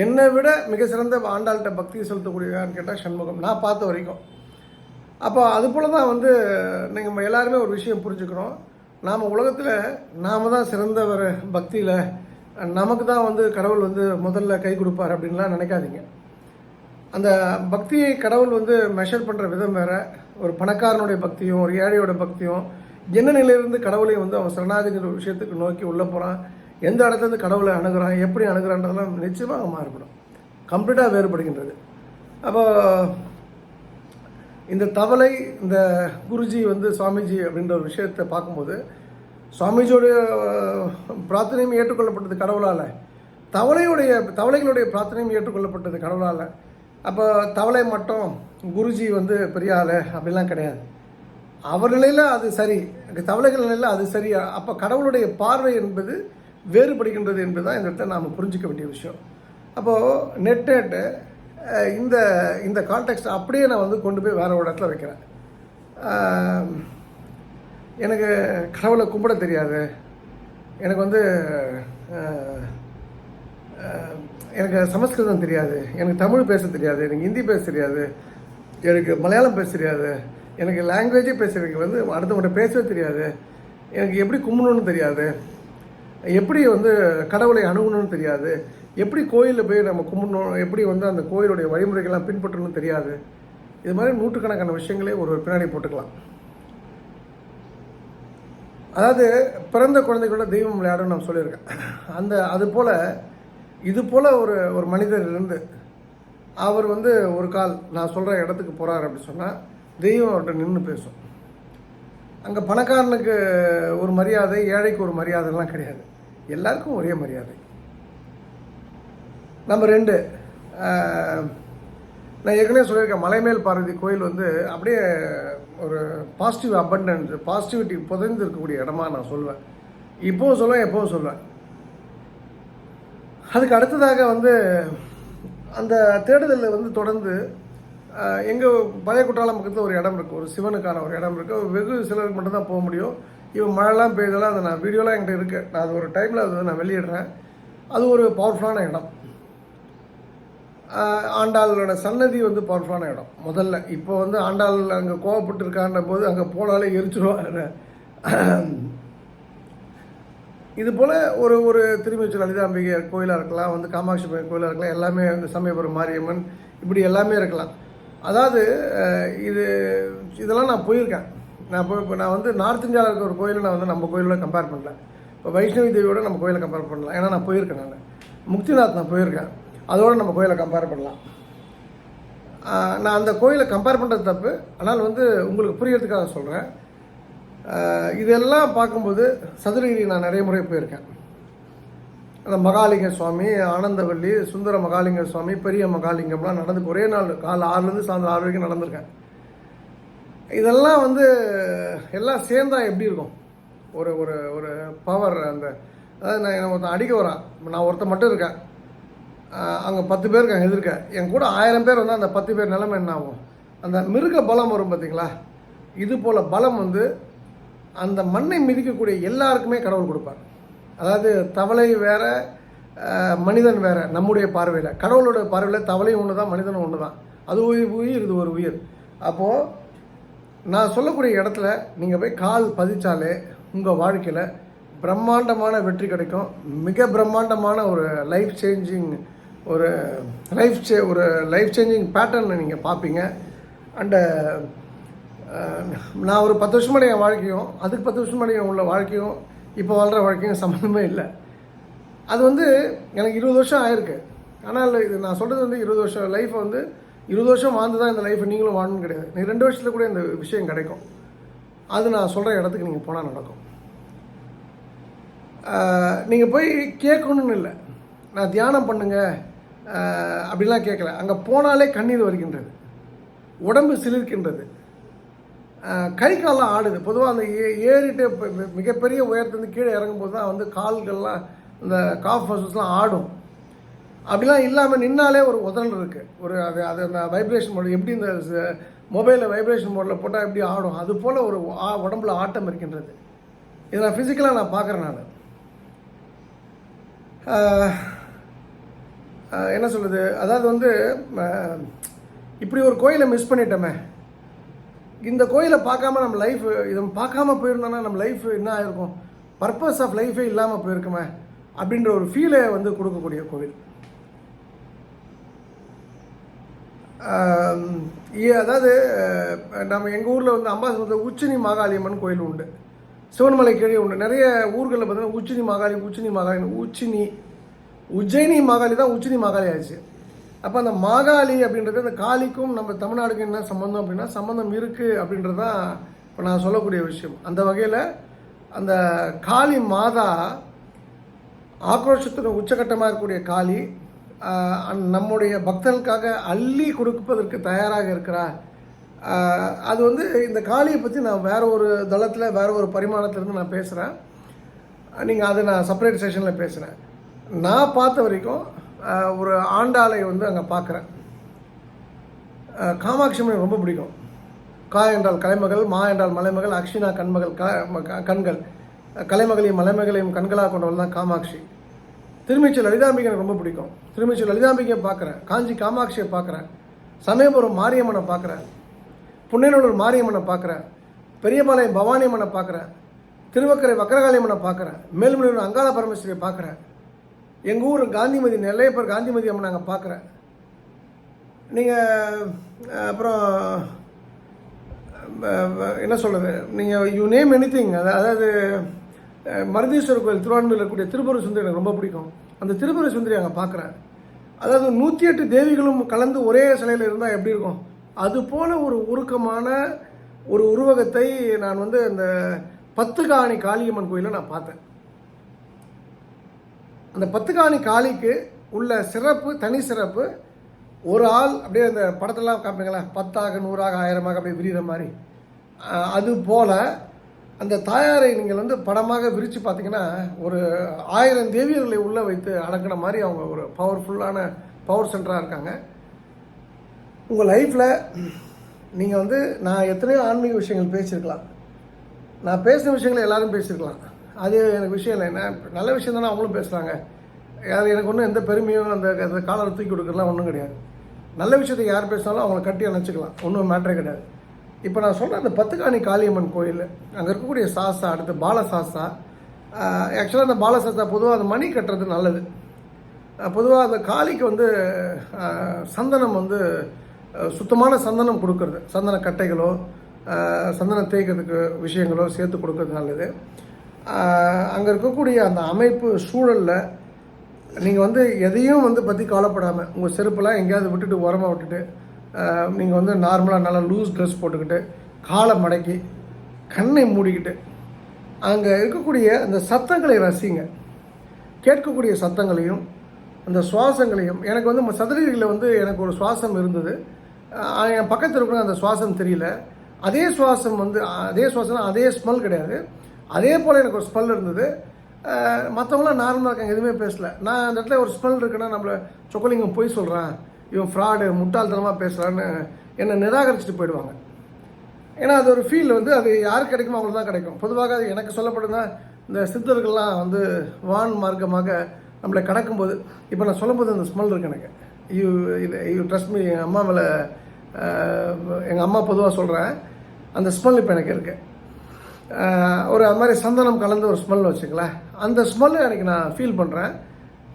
என்னை விட மிக சிறந்த ஆண்டாள்கிட்ட பக்தி செலுத்தக்கூடியவான்னு கேட்டால் சண்முகம், நான் பார்த்த வரைக்கும். அப்போ அதுபோல் தான் நீங்கள் எல்லாருமே ஒரு விஷயம் புரிஞ்சுக்கிறோம். நாம் உலகத்தில் நாம் தான் சிறந்தவர் பக்தியில், நமக்கு தான் கடவுள் முதல்ல கை கொடுப்பார் அப்படின்லாம் நினைக்காதீங்க. அந்த பக்தியை கடவுள் மெஷர் பண்ணுற விதம் வேறு. ஒரு பணக்காரனுடைய பக்தியும் ஒரு ஏழையோட பக்தியும், என்ன நிலையிலிருந்து கடவுளை அவன் சரணாகதி ஒரு விஷயத்துக்கு நோக்கி உள்ளே போகிறான், எந்த இடத்துலேருந்து கடவுளை அணுகிறான், எப்படி அணுகிறான்றதெல்லாம் நிச்சயமாக மாறுபடும், கம்ப்ளீட்டாக வேறுபடுகின்றது. அப்போ இந்த தவளை, இந்த குருஜி சுவாமிஜி அப்படின்ற ஒரு விஷயத்தை பார்க்கும்போது, சுவாமிஜியோடைய பிரார்த்தனையும் ஏற்றுக்கொள்ளப்பட்டது கடவுளால், தவளைகளுடைய பிரார்த்தனையும் ஏற்றுக்கொள்ளப்பட்டது கடவுளால். அப்போ தவளை மட்டும் குருஜி பெரிய ஆள் அப்படிலாம் கிடையாது. அவர் நிலையில் அது சரி, தவளைகள் நிலையில் அது சரி. அப்போ கடவுளுடைய பார்வை என்பது வேறுபடுகின்றது என்பது தான் இந்த இடத்துல நாம் புரிஞ்சிக்க வேண்டிய விஷயம். அப்போது நெட்டு இந்த இந்த கான்டெக்ட் அப்படியே நான் கொண்டு போய் வேறு ஒரு இடத்துல வைக்கிறேன். எனக்கு கடவுளை கும்பிட தெரியாது, எனக்கு எனக்கு சமஸ்கிருதம் தெரியாது, எனக்கு தமிழ் பேச தெரியாது, எனக்கு ஹிந்தி பேச தெரியாது, எனக்கு மலையாளம் பேச தெரியாது, எனக்கு லாங்குவேஜே பேசுறதுக்கு அடுத்தவங்கள்ட்ட பேசவே தெரியாது, எனக்கு எப்படி கும்பிடணும்னு தெரியாது, எப்படி கடவுளை அணுகணும்னு தெரியாது, எப்படி கோயிலில் போய் நம்ம கும்பிடணும், எப்படி அந்த கோயிலுடைய வழிமுறைகள்லாம் பின்பற்றணும்னு தெரியாது. இது மாதிரி நூற்றுக்கணக்கான விஷயங்களே ஒரு பின்னாடி போட்டுக்கலாம். அதாவது பிறந்த குழந்தைகளோட தெய்வம் விளையாடுன்னு நான் சொல்லியிருக்கேன். அதுபோல் இது போல் ஒரு மனிதர் இருந்து அவர் ஒரு கால் நான் சொல்கிற இடத்துக்கு போகிறார் அப்படின்னு சொன்னால் தெய்வம் அவர்கிட்ட நின்று பேசும். அங்கே பணக்காரனுக்கு ஒரு மரியாதை, ஏழைக்கு ஒரு மரியாதைலாம் கிடையாது, எல்லாருக்கும் ஒரே மரியாதை. நம்பர் 2, நான் ஏற்கனவே சொல்லியிருக்கேன், மலைமேல் பார்வதி கோயில் அப்படியே ஒரு பாசிட்டிவ் அபண்டன்ஸ், பாசிட்டிவிட்டி புதைந்து இருக்கக்கூடிய இடமா நான் சொல்லுவேன். இப்போவும் சொல்லுவேன், எப்போவும் சொல்லுவேன். அதுக்கு அடுத்ததாக அந்த தேடுதலில் தொடர்ந்து எங்கள் பழைய குற்றாலம் பக்கத்தில் ஒரு இடம் இருக்குது, ஒரு சிவனுக்கான ஒரு இடம் இருக்குது. வெகு சிலருக்கு மட்டும்தான் போக முடியும். இவன் மழைலாம் பெய்தெல்லாம் அதை நான் வீடியோலாம் என்கிட்ட இருக்குது, நான் அது ஒரு டைமில் நான் வெளியிடுறேன். அது ஒரு பவர்ஃபுல்லான இடம். ஆண்டாளோட சன்னதி பவர்ஃபுல்லான இடம் முதல்ல. இப்போ ஆண்டாள் அங்கே கோவப்பட்டு இருக்கான்ற போது அங்கே போனாலே எரிச்சிருவாங்க. இது போல் ஒரு திருமிச்சூர் லலிதாம்பிகை கோயிலாக இருக்கலாம், காமாட்சி கோயிலாக இருக்கலாம், எல்லாமே சமயபுரம் மாரியம்மன், இப்படி எல்லாமே இருக்கலாம். அதாவது இதெல்லாம் நான் போயிருக்கேன். இப்போ நான் நார்த் இந்தியாவில் இருக்க ஒரு கோயிலை நான் நம்ம கோயிலோட கம்பேர் பண்ணல. இப்போ வைஷ்ணவி தேவியோட நம்ம கோயிலை கம்பேர் பண்ணலாம், ஏன்னா நான் போயிருக்கேன். நான் முக்திநாத் நான் போயிருக்கேன், அதோடு நம்ம கோயிலை கம்பேர் பண்ணலாம். நான் அந்த கோயிலை கம்பேர் பண்ணுறது தப்பு, ஆனால் உங்களுக்கு புரியறதுக்காக சொல்கிறேன். இதெல்லாம் பார்க்கும்போது சதுரகிரி நான் நிறைய முறை போயிருக்கேன். அந்த மகாலிங்க சுவாமி, ஆனந்தவல்லி, சுந்தர மகாலிங்க சுவாமி, பெரிய மகாலிங்கம்லாம் நடந்து ஒரே நாள் காலை 6லேருந்து சாயந்தரம் 6 வரைக்கும் நடந்திருக்கேன். இதெல்லாம் எல்லாம் சேர்ந்தா எப்படி இருக்கும்? ஒரு ஒரு ஒரு பவர். அதாவது நான் ஒருத்தன் அடிக்க வரான், நான் ஒருத்தன் மட்டும் இருக்கேன், அங்கே 10 பேர் இருக்காங்க எதிர்க்க, என் கூட 1000 பேர் அந்த 10 பேர் நிலைமை என்ன ஆகும்? அந்த மிருக பலம் வரும் பார்த்தீங்களா? இது போல் பலம் அந்த மண்ணை மிதிக்கக்கூடிய எல்லாருக்குமே கடவுள் கொடுப்பார். அதாவது தவளை வேற, மனிதன் வேற. நம்முடைய பார்வையில், கடவுளோட பார்வையில் தவளையும் ஒன்று தான், மனிதனும் ஒன்று தான். அது உயிர், இது ஒரு உயிர். அப்போது நான் சொல்லக்கூடிய இடத்துல நீங்கள் போய் கால் பதிச்சாலே உங்கள் வாழ்க்கையில் பிரம்மாண்டமான வெற்றி கிடைக்கும். மிக பிரம்மாண்டமான ஒரு லைஃப் சேஞ்சிங் ஒரு லைஃப் சேஞ்சிங் பேட்டர்னை நீங்கள் பார்ப்பீங்க. அண்டு நான் ஒரு 10 வருஷம் என் வாழ்க்கையும் அதுக்கு 10 வருஷம் உள்ள வாழ்க்கையும் இப்போ வாழ்கிற வாழ்க்கையும் சம்மந்தமே இல்லை. அது வந்து எனக்கு 20 வருஷம் ஆயிருக்கு. ஆனால் இது நான் சொல்கிறது வந்து 20 வருஷம் லைஃப்பை வந்து 20 வருஷம் வாழ்ந்து தான் இந்த லைஃப்பை நீங்களும் வாழணும்னு கிடையாது. நீங்கள் 2 வருஷத்தில் கூட இந்த விஷயம் கிடைக்கும். அது நான் சொல்கிற இடத்துக்கு நீங்கள் போனால் நடக்கும். நீங்கள் போய் கேட்கணுன்னு இல்லை, நான் தியானம் பண்ணுங்க அப்படிலாம் கேட்கல. அங்கே போனாலே கண்ணீர் வருகின்றது, உடம்பு சிலிர்க்கின்றது, கை காலெலாம் ஆடுது. பொதுவாக அந்த ஏறிட்டு மிகப்பெரிய உயரத்துலேருந்து கீழே இறங்கும்போது தான் வந்து கால்கள்லாம் இந்த காஃப் மசில்ஸ்லாம் ஆடும். அப்படிலாம் இல்லாமல் நின்னாலே ஒரு உதறல் இருக்குது. அது அந்த வைப்ரேஷன் மோட் எப்படி இந்த மொபைலில் வைப்ரேஷன் மோடில் போட்டால் எப்படி ஆடும், அது போல் ஒரு உடம்புல ஆட்டம் இருக்கின்றது. இதை நான் ஃபிசிக்கலாக நான் பார்க்குறேன். நான் என்ன சொல்கிறது, அதாவது வந்து இப்படி ஒரு கோயிலை மிஸ் பண்ணிட்டோமே, இந்த கோயிலை பார்க்காம நம்ம லைஃப் இதை பார்க்காம போயிருந்தோன்னா நம்ம லைஃப் என்ன ஆகிருக்கும், பர்பஸ் ஆஃப் லைஃபே இல்லாமல் போயிருக்குமே அப்படின்ற ஒரு ஃபீலை வந்து கொடுக்கக்கூடிய கோவில். அதாவது நம்ம எங்கள் ஊரில் வந்து அம்பாசமுத்திரம் உச்சினி மாகாளியம்மன் கோயில் உண்டு, சிவன்மலை கீழே உண்டு. நிறைய ஊர்களில் பார்த்தீங்கன்னா உச்சினி மாகாளி உஜ்ஜயினி மாகாளி தான் உச்சினி மாகாளி ஆச்சு. அப்போ அந்த மாகாளி அப்படின்றது அந்த காளிக்கும் நம்ம தமிழ்நாடுக்கும் என்ன சம்மந்தம் அப்படின்னா சம்மந்தம் இருக்குது அப்படின்றது தான் இப்போ நான் சொல்லக்கூடிய விஷயம். அந்த வகையில் அந்த காளி மாதா ஆக்ரோஷத்துக்கு உச்சகட்டமாக இருக்கக்கூடிய காளி நம்முடைய பக்தர்களுக்காக அள்ளி கொடுப்பதற்கு தயாராக இருக்கிறார். அது வந்து இந்த காளியை பற்றி நான் வேறு ஒரு தளத்தில் வேறு ஒரு பரிமாணத்திலிருந்து நான் பேசுகிறேன். நீங்கள் அதை நான் செப்பரேட் செஷனில் பேசுகிறேன். நான் பார்த்த வரைக்கும் ஒரு ஆண்டாளை வந்து அங்கே பார்க்குறேன். காமாட்சி அம்மன் ரொம்ப பிடிக்கும். கா என்றால் கலைமகள், மா என்றால் மலைமகள், அக்ஷினா கண்மகள், கண்கள், கலைமகளையும் மலைமகளையும் கண்களாக கொண்டவள் தான் காமாட்சி. திருமிச்சல் லலிதாம்பிகை எனக்கு ரொம்ப பிடிக்கும். திருமிச்சல் லலிதாம்பிகையை பார்க்குறேன், காஞ்சி காமாட்சியை பார்க்குறேன், சமயபுரம் மாரியம்மனை பார்க்குறேன், புன்னைநல்லூர் மாரியம்மனை பார்க்குறேன், பெரியபாளையம் பவானி அம்மனை பார்க்குறேன், திருவக்கரை வக்கரகாளியம்மனை பார்க்குறேன், மேல்மலையூர் அங்காள பரமேஸ்வரியை பார்க்குறேன், எங்கள் ஊர் காந்திமதி நெல்லையப்பர் காந்திமதி அம்மனை அங்கே பார்க்குறேன். நீங்கள் அப்புறம் என்ன சொல்கிறது, நீங்கள் யூ நேம் எனி திங். அதாவது மருதீஸ்வரர் கோயில் திருவான்மையில் இருக்கக்கூடிய திருப்புர சுந்தரி எனக்கு ரொம்ப பிடிக்கும். அந்த திருப்புர சுந்தரி அங்கே பார்க்குறேன். அதாவது 108 தேவிகளும் கலந்து ஒரே சிலையில் இருந்தால் எப்படி இருக்கும், அது போல் ஒரு உருக்கமான ஒரு உருவகத்தை நான் வந்து அந்த 10 காணி காளியம்மன் கோயிலில் நான் பார்த்தேன். அந்த 10 காணி காளிக்கு உள்ள சிறப்பு, தனி சிறப்பு. ஒரு ஆள் அப்படியே அந்த படத்தெல்லாம் காப்பீங்களா, 10ஆக 100ஆக 1000ஆக அப்படியே விரிகிற மாதிரி, அது போல் அந்த தாயாரை நீங்கள் வந்து படமாக விரித்து பார்த்தீங்கன்னா ஒரு 1000 தேவியர்களை உள்ளே வைத்து அடக்கின மாதிரி அவங்க ஒரு பவர்ஃபுல்லான பவர் சென்டராக இருக்காங்க. உங்கள் லைஃப்பில் நீங்கள் வந்து நான் எத்தனையோ ஆன்மீக விஷயங்கள் பேசியிருக்கலாம், நான் பேசின விஷயங்களை எல்லோரும் பேசியிருக்கலாம், அது எனக்கு விஷயம் இல்லை. என்ன நல்ல விஷயம் தானே அவங்களும் பேசுகிறாங்க. யார் எனக்கு ஒன்றும் எந்த பெருமையும் அந்த காலரை தூக்கி கொடுக்குறதுலாம் ஒன்றும் கிடையாது. நல்ல விஷயத்தை யார் பேசினாலும் அவங்கள கட்டி அணைச்சிக்கலாம், ஒன்றும் மேட்டரே கிடையாது. இப்போ நான் சொல்கிறேன் அந்த 10 காணி காளியம்மன் கோயில், அங்கே இருக்கக்கூடிய சாஸ்தா, அடுத்து பாலசாஸ்தா. ஆக்சுவலாக அந்த பாலசாஸ்தா பொதுவாக அந்த மணி கட்டுறது நல்லது. பொதுவாக அந்த காளிக்கு வந்து சந்தனம் வந்து சுத்தமான சந்தனம் கொடுக்கறது, சந்தன கட்டைகளோ சந்தனம் தேய்க்கிறதுக்கு விஷயங்களோ சேர்த்து கொடுக்கறது நல்லது. அங்கே இருக்கக்கூடிய அந்த அமைப்பு சூழலில் நீங்கள் வந்து எதையும் வந்து பற்றி கவலைப்படாமல் உங்கள் செருப்பெல்லாம் எங்கேயாவது விட்டுட்டு உரமாக விட்டுட்டு நீங்கள் வந்து நார்மலாக நல்லா லூஸ் ட்ரெஸ் போட்டுக்கிட்டு காலை மடக்கி கண்ணை மூடிக்கிட்டு அங்கே இருக்கக்கூடிய அந்த சத்தங்களை ரசிங்க. கேட்கக்கூடிய சத்தங்களையும் அந்த சுவாசங்களையும். எனக்கு வந்து சதுரகிரியில் வந்து எனக்கு ஒரு சுவாசம் இருந்தது, என் பக்கத்தில் இருக்கிற அந்த சுவாசம் தெரியல. அதே சுவாசம் வந்து அதே ஸ்மெல் கிடையாது, அதே போல் எனக்கு ஒரு ஸ்மெல் இருந்தது. மற்றவங்களாம் நார்மலாக இருக்காங்க, எதுவுமே பேசலை. நான் அந்த இடத்துல ஒரு ஸ்மெல் இருக்குன்னா நம்மளை சொக்கலிங்கம் போய் சொல்கிறான், இவன் ஃப்ராடு முட்டாள்தனமாக பேசுகிறான்னு என்னை நிராகரிச்சுட்டு போயிடுவாங்க. ஏன்னா அது ஒரு ஃபீல் வந்து அது யாருக்கு கிடைக்குமோ அவங்களுக்கு தான் கிடைக்கும். பொதுவாக அது எனக்கு சொல்லப்படுதுன்னா இந்த சித்தர்கள்லாம் வந்து வான் மார்க்கமாக நம்மளை கடக்கும்போது, இப்போ நான் சொல்லும்போது அந்த ஸ்மெல் இருக்குது எனக்கு. யூ ட்ரஸ்ட் மீ, எங்கள் அம்மா மேலே எங்கள் அம்மா பொதுவாக சொல்கிறேன், அந்த ஸ்மெல் இப்போ எனக்கு இருக்குது. ஒரு அது மாதிரி சந்தனம் கலந்து ஒரு ஸ்மெல் வச்சுக்கலாம். அந்த ஸ்மெல்லை எனக்கு நான் ஃபீல் பண்ணுறேன்.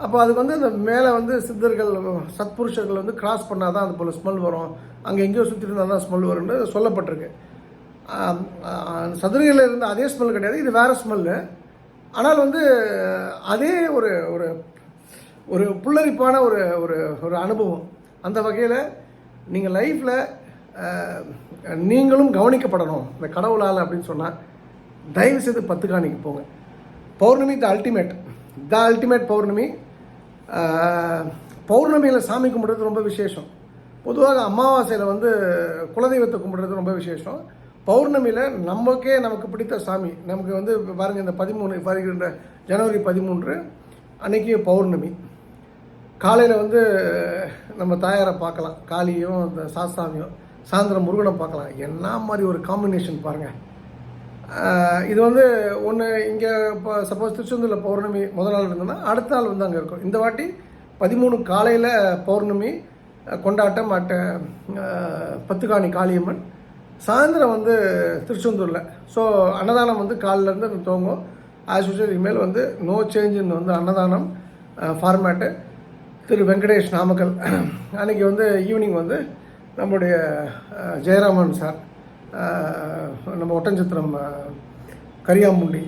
அப்போ அதுக்கு வந்து இந்த மேலே வந்து சித்தர்கள் சத்புருஷர்கள் வந்து கிராஸ் பண்ணால் தான் அது போல் ஸ்மெல் வரும், அங்கே எங்கேயோ சுற்றி இருந்தால் தான் ஸ்மெல் வரும்னு சொல்லப்பட்டிருக்கு. சதுரகிரியில் இருந்த அதே ஸ்மெல் கிடையாது, இது வேறு ஸ்மெல்லு. ஆனால் வந்து அதே ஒரு ஒரு ஒரு புல்லரிப்பான ஒரு ஒரு ஒரு அனுபவம். அந்த வகையில் நீங்கள் லைஃப்பில் நீங்களும் கவனிக்கப்படணும் இந்த கடவுளால் அப்படின்னு சொன்னால் தயவுசெய்து 10 காணிக்கு போங்க. பௌர்ணமி த அல்டிமேட் பௌர்ணமி. பௌர்ணமியில் சாமி கும்பிட்றது ரொம்ப விசேஷம். பொதுவாக அமாவாசையில் வந்து குலதெய்வத்தை கும்பிட்றது ரொம்ப விசேஷம். பௌர்ணமியில் நமக்கு பிடித்த சாமி நமக்கு வந்து பாருங்கள், இந்த 13 வருகின்ற ஜனவரி 13 அன்றைக்கி பௌர்ணமி. காலையில் வந்து நம்ம தாயாரை பார்க்கலாம், காளியும் அந்த சாஸ்தாமியும், சாயந்தரம் முருகனை பார்க்கலாம். என்ன மாதிரி ஒரு காம்பினேஷன் பாருங்கள். இது வந்து ஒன்று இங்கே இப்போ சப்போஸ் திருச்செந்தூரில் பௌர்ணமி முதல் நாள் இருந்ததுன்னா அடுத்த நாள் வந்து அங்கே இருக்கும். இந்த வாட்டி 13 காலையில் பௌர்ணமி கொண்டாட்டம் 10 காணி காளியம்மன், சாயந்தரம் வந்து திருச்செந்தூரில். ஸோ அன்னதானம் வந்து காலிலேருந்து துவங்கும். ஆஸ் யூஷுவல் இனிமேல் வந்து நோ சேஞ்சுன்னு வந்து அன்னதானம் ஃபார்மேட்டு. திரு வெங்கடேஷ் நாமக்கல் அன்றைக்கி வந்து ஈவினிங் வந்து நம்முடைய ஜெயராமன் சார், நம்ம ஒட்டஞ்சத்திரம் கரியாமுண்டி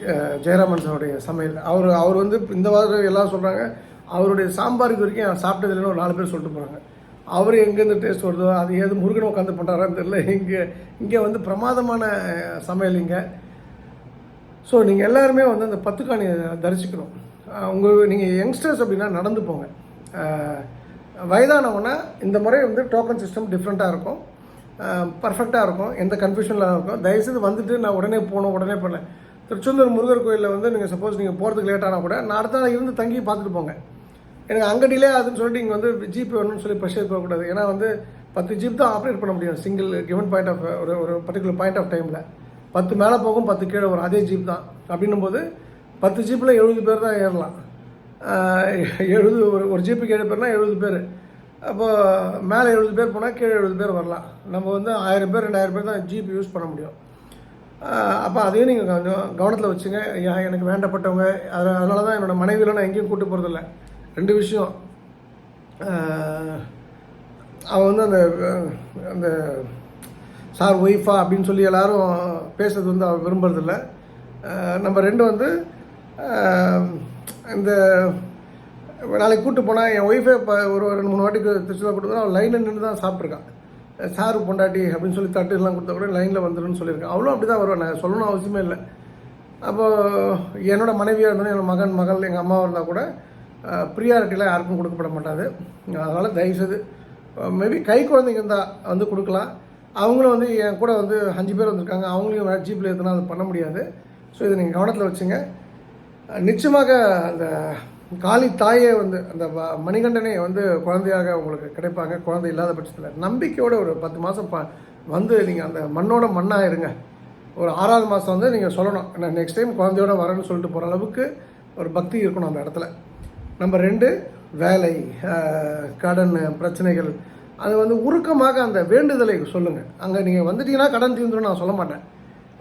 ஜெயராமன் சாருடைய சமையல். அவர் வந்து இந்த வாரம் எல்லாம் சொல்கிறாங்க அவருடைய சாம்பாருக்கு வரைக்கும் சாப்பிட்டதுலன்னு ஒரு 4 பேர் சொல்லிட்டு போகிறாங்க. அவர் எங்கேருந்து டேஸ்ட் வருதோ அது ஏது முருகனை உட்காந்து பண்ணுறாரான்னு தெரியல. இங்கே வந்து பிரமாதமான சமையல் இங்கே. ஸோ நீங்கள் எல்லாருமே வந்து அந்த 10 காணி தரிசிக்கணும். நீங்கள் யங்ஸ்டர்ஸ் அப்படின்னா நடந்து போங்க. வயதானவங்கன்னா இந்த முறை வந்து டோக்கன் சிஸ்டம் டிஃப்ரெண்ட்டாக இருக்கும், பர்ஃபெக்டாக இருக்கும், எந்த கன்ஃபியூஷனில் இருக்கும். தயவுசெய்து வந்துட்டு நான் உடனே பண்ணேன். திருச்செந்தூர் முருகர் கோயிலில் வந்து நீங்கள் சப்போஸ் நீங்கள் போகிறதுக்கு லேட்டானா கூட நான் அடுத்த நாள் இருந்து தங்கி பார்த்துட்டு போங்க. எனக்கு அங்கே டிலே ஆகுதுன்னு சொல்லிட்டு இங்கே வந்து ஜீப் வேணும்னு சொல்லி ப்ரெஷர் போகக்கூடாது. ஏன்னா வந்து 10 ஜீப் தான் ஆப்ரேட் பண்ண முடியும் சிங்கிள் கிவன் பாயிண்ட் ஆஃப் ஒரு பர்டிகுலர் பாயிண்ட் ஆஃப் டைமில். 10 மேலே போகும், 10 கீழே வரும், அதே ஜீப் தான். அப்படின்னும் போது 10 ஜீப்பில் 70 பேர் தான் ஏறலாம். 70 ஒரு ஜீப்புக்கு 7 பேர்னால் 70 பேர். அப்போ மேலே 70 பேர் போனால் கீழே 70 பேர் வரலாம். நம்ம வந்து 1000 பேர் 2000 பேர் தான் ஜீப் யூஸ் பண்ண முடியும். அப்போ அதையும் நீங்கள் கொஞ்சம் கவனத்தில் வச்சுங்க. எனக்கு வேண்டப்பட்டவங்க அதனால தான் என்னோடய மனைவியில் நான் எங்கேயும் கூப்பிட்டு போகிறதில்ல. 2 விஷயம். அவன் வந்து அந்த சார் ஒய்ஃபா அப்படின்னு சொல்லி எல்லோரும் பேசுறது வந்து அவன் விரும்புறதில்ல. நம்பர் 2 வந்து இந்த நாளைக்கு கூப்பிட்டு போனால் என் ஒய்ஃபே இப்போ ஒரு 2-3 வாட்டிக்கு திருச்சியில் கொடுத்தா அவன் லைனில் நின்று தான் சாப்பிட்ருக்கான். சாரு பொண்டாட்டி அப்படின்னு சொல்லி தட்டு எல்லாம் கொடுத்தா கூட லைனில் வந்துடுன்னு சொல்லியிருக்கேன். அவ்வளோ அப்படி தான் வருவேன், நான் சொல்லணும் அவசியமே இல்லை. அப்போது என்னோடய மனைவியாக இருந்தாலும் என்னோடய மகள் எங்கள் அம்மாவாக இருந்தால் கூட ப்ரியாரிட்டிலாம் யாருக்கும் கொடுக்கப்பட மாட்டாது. அதனால் தயவுசெய்து மேபி கை குழந்தைங்க இருந்தால் வந்து கொடுக்கலாம். அவங்களும் வந்து என் கூட வந்து 5 பேர் வந்திருக்காங்க, அவங்களையும் ஜீப்பில் எதுனா அது பண்ண முடியாது. ஸோ இதை நீங்கள் கவனத்தில் வச்சுங்க. நிச்சயமாக அந்த காளி தாயே வந்து அந்த மணிகண்டனே வந்து குழந்தையாக உங்களுக்கு கிடைப்பாங்க. குழந்தை இல்லாத பட்சத்தில் நம்பிக்கையோட ஒரு 10 மாதம் வந்து நீங்கள் அந்த மண்ணோட மண்ணாக இருங்க. ஒரு 6வது மாதம் வந்து நீங்கள் சொல்லணும், நான் நெக்ஸ்ட் டைம் குழந்தையோட வரேன்னு சொல்லிட்டு போகிற அளவுக்கு ஒரு பக்தி இருக்கணும் அந்த இடத்துல. நம்பர் 2 வேலை, கடன் பிரச்சனைகள், அது வந்து உருக்கமாக அந்த வேண்டுதலை சொல்லுங்கள். அங்கே நீங்கள் வந்துட்டீங்கன்னா கடன் தீர்ந்துடும் நான் சொல்ல மாட்டேன்.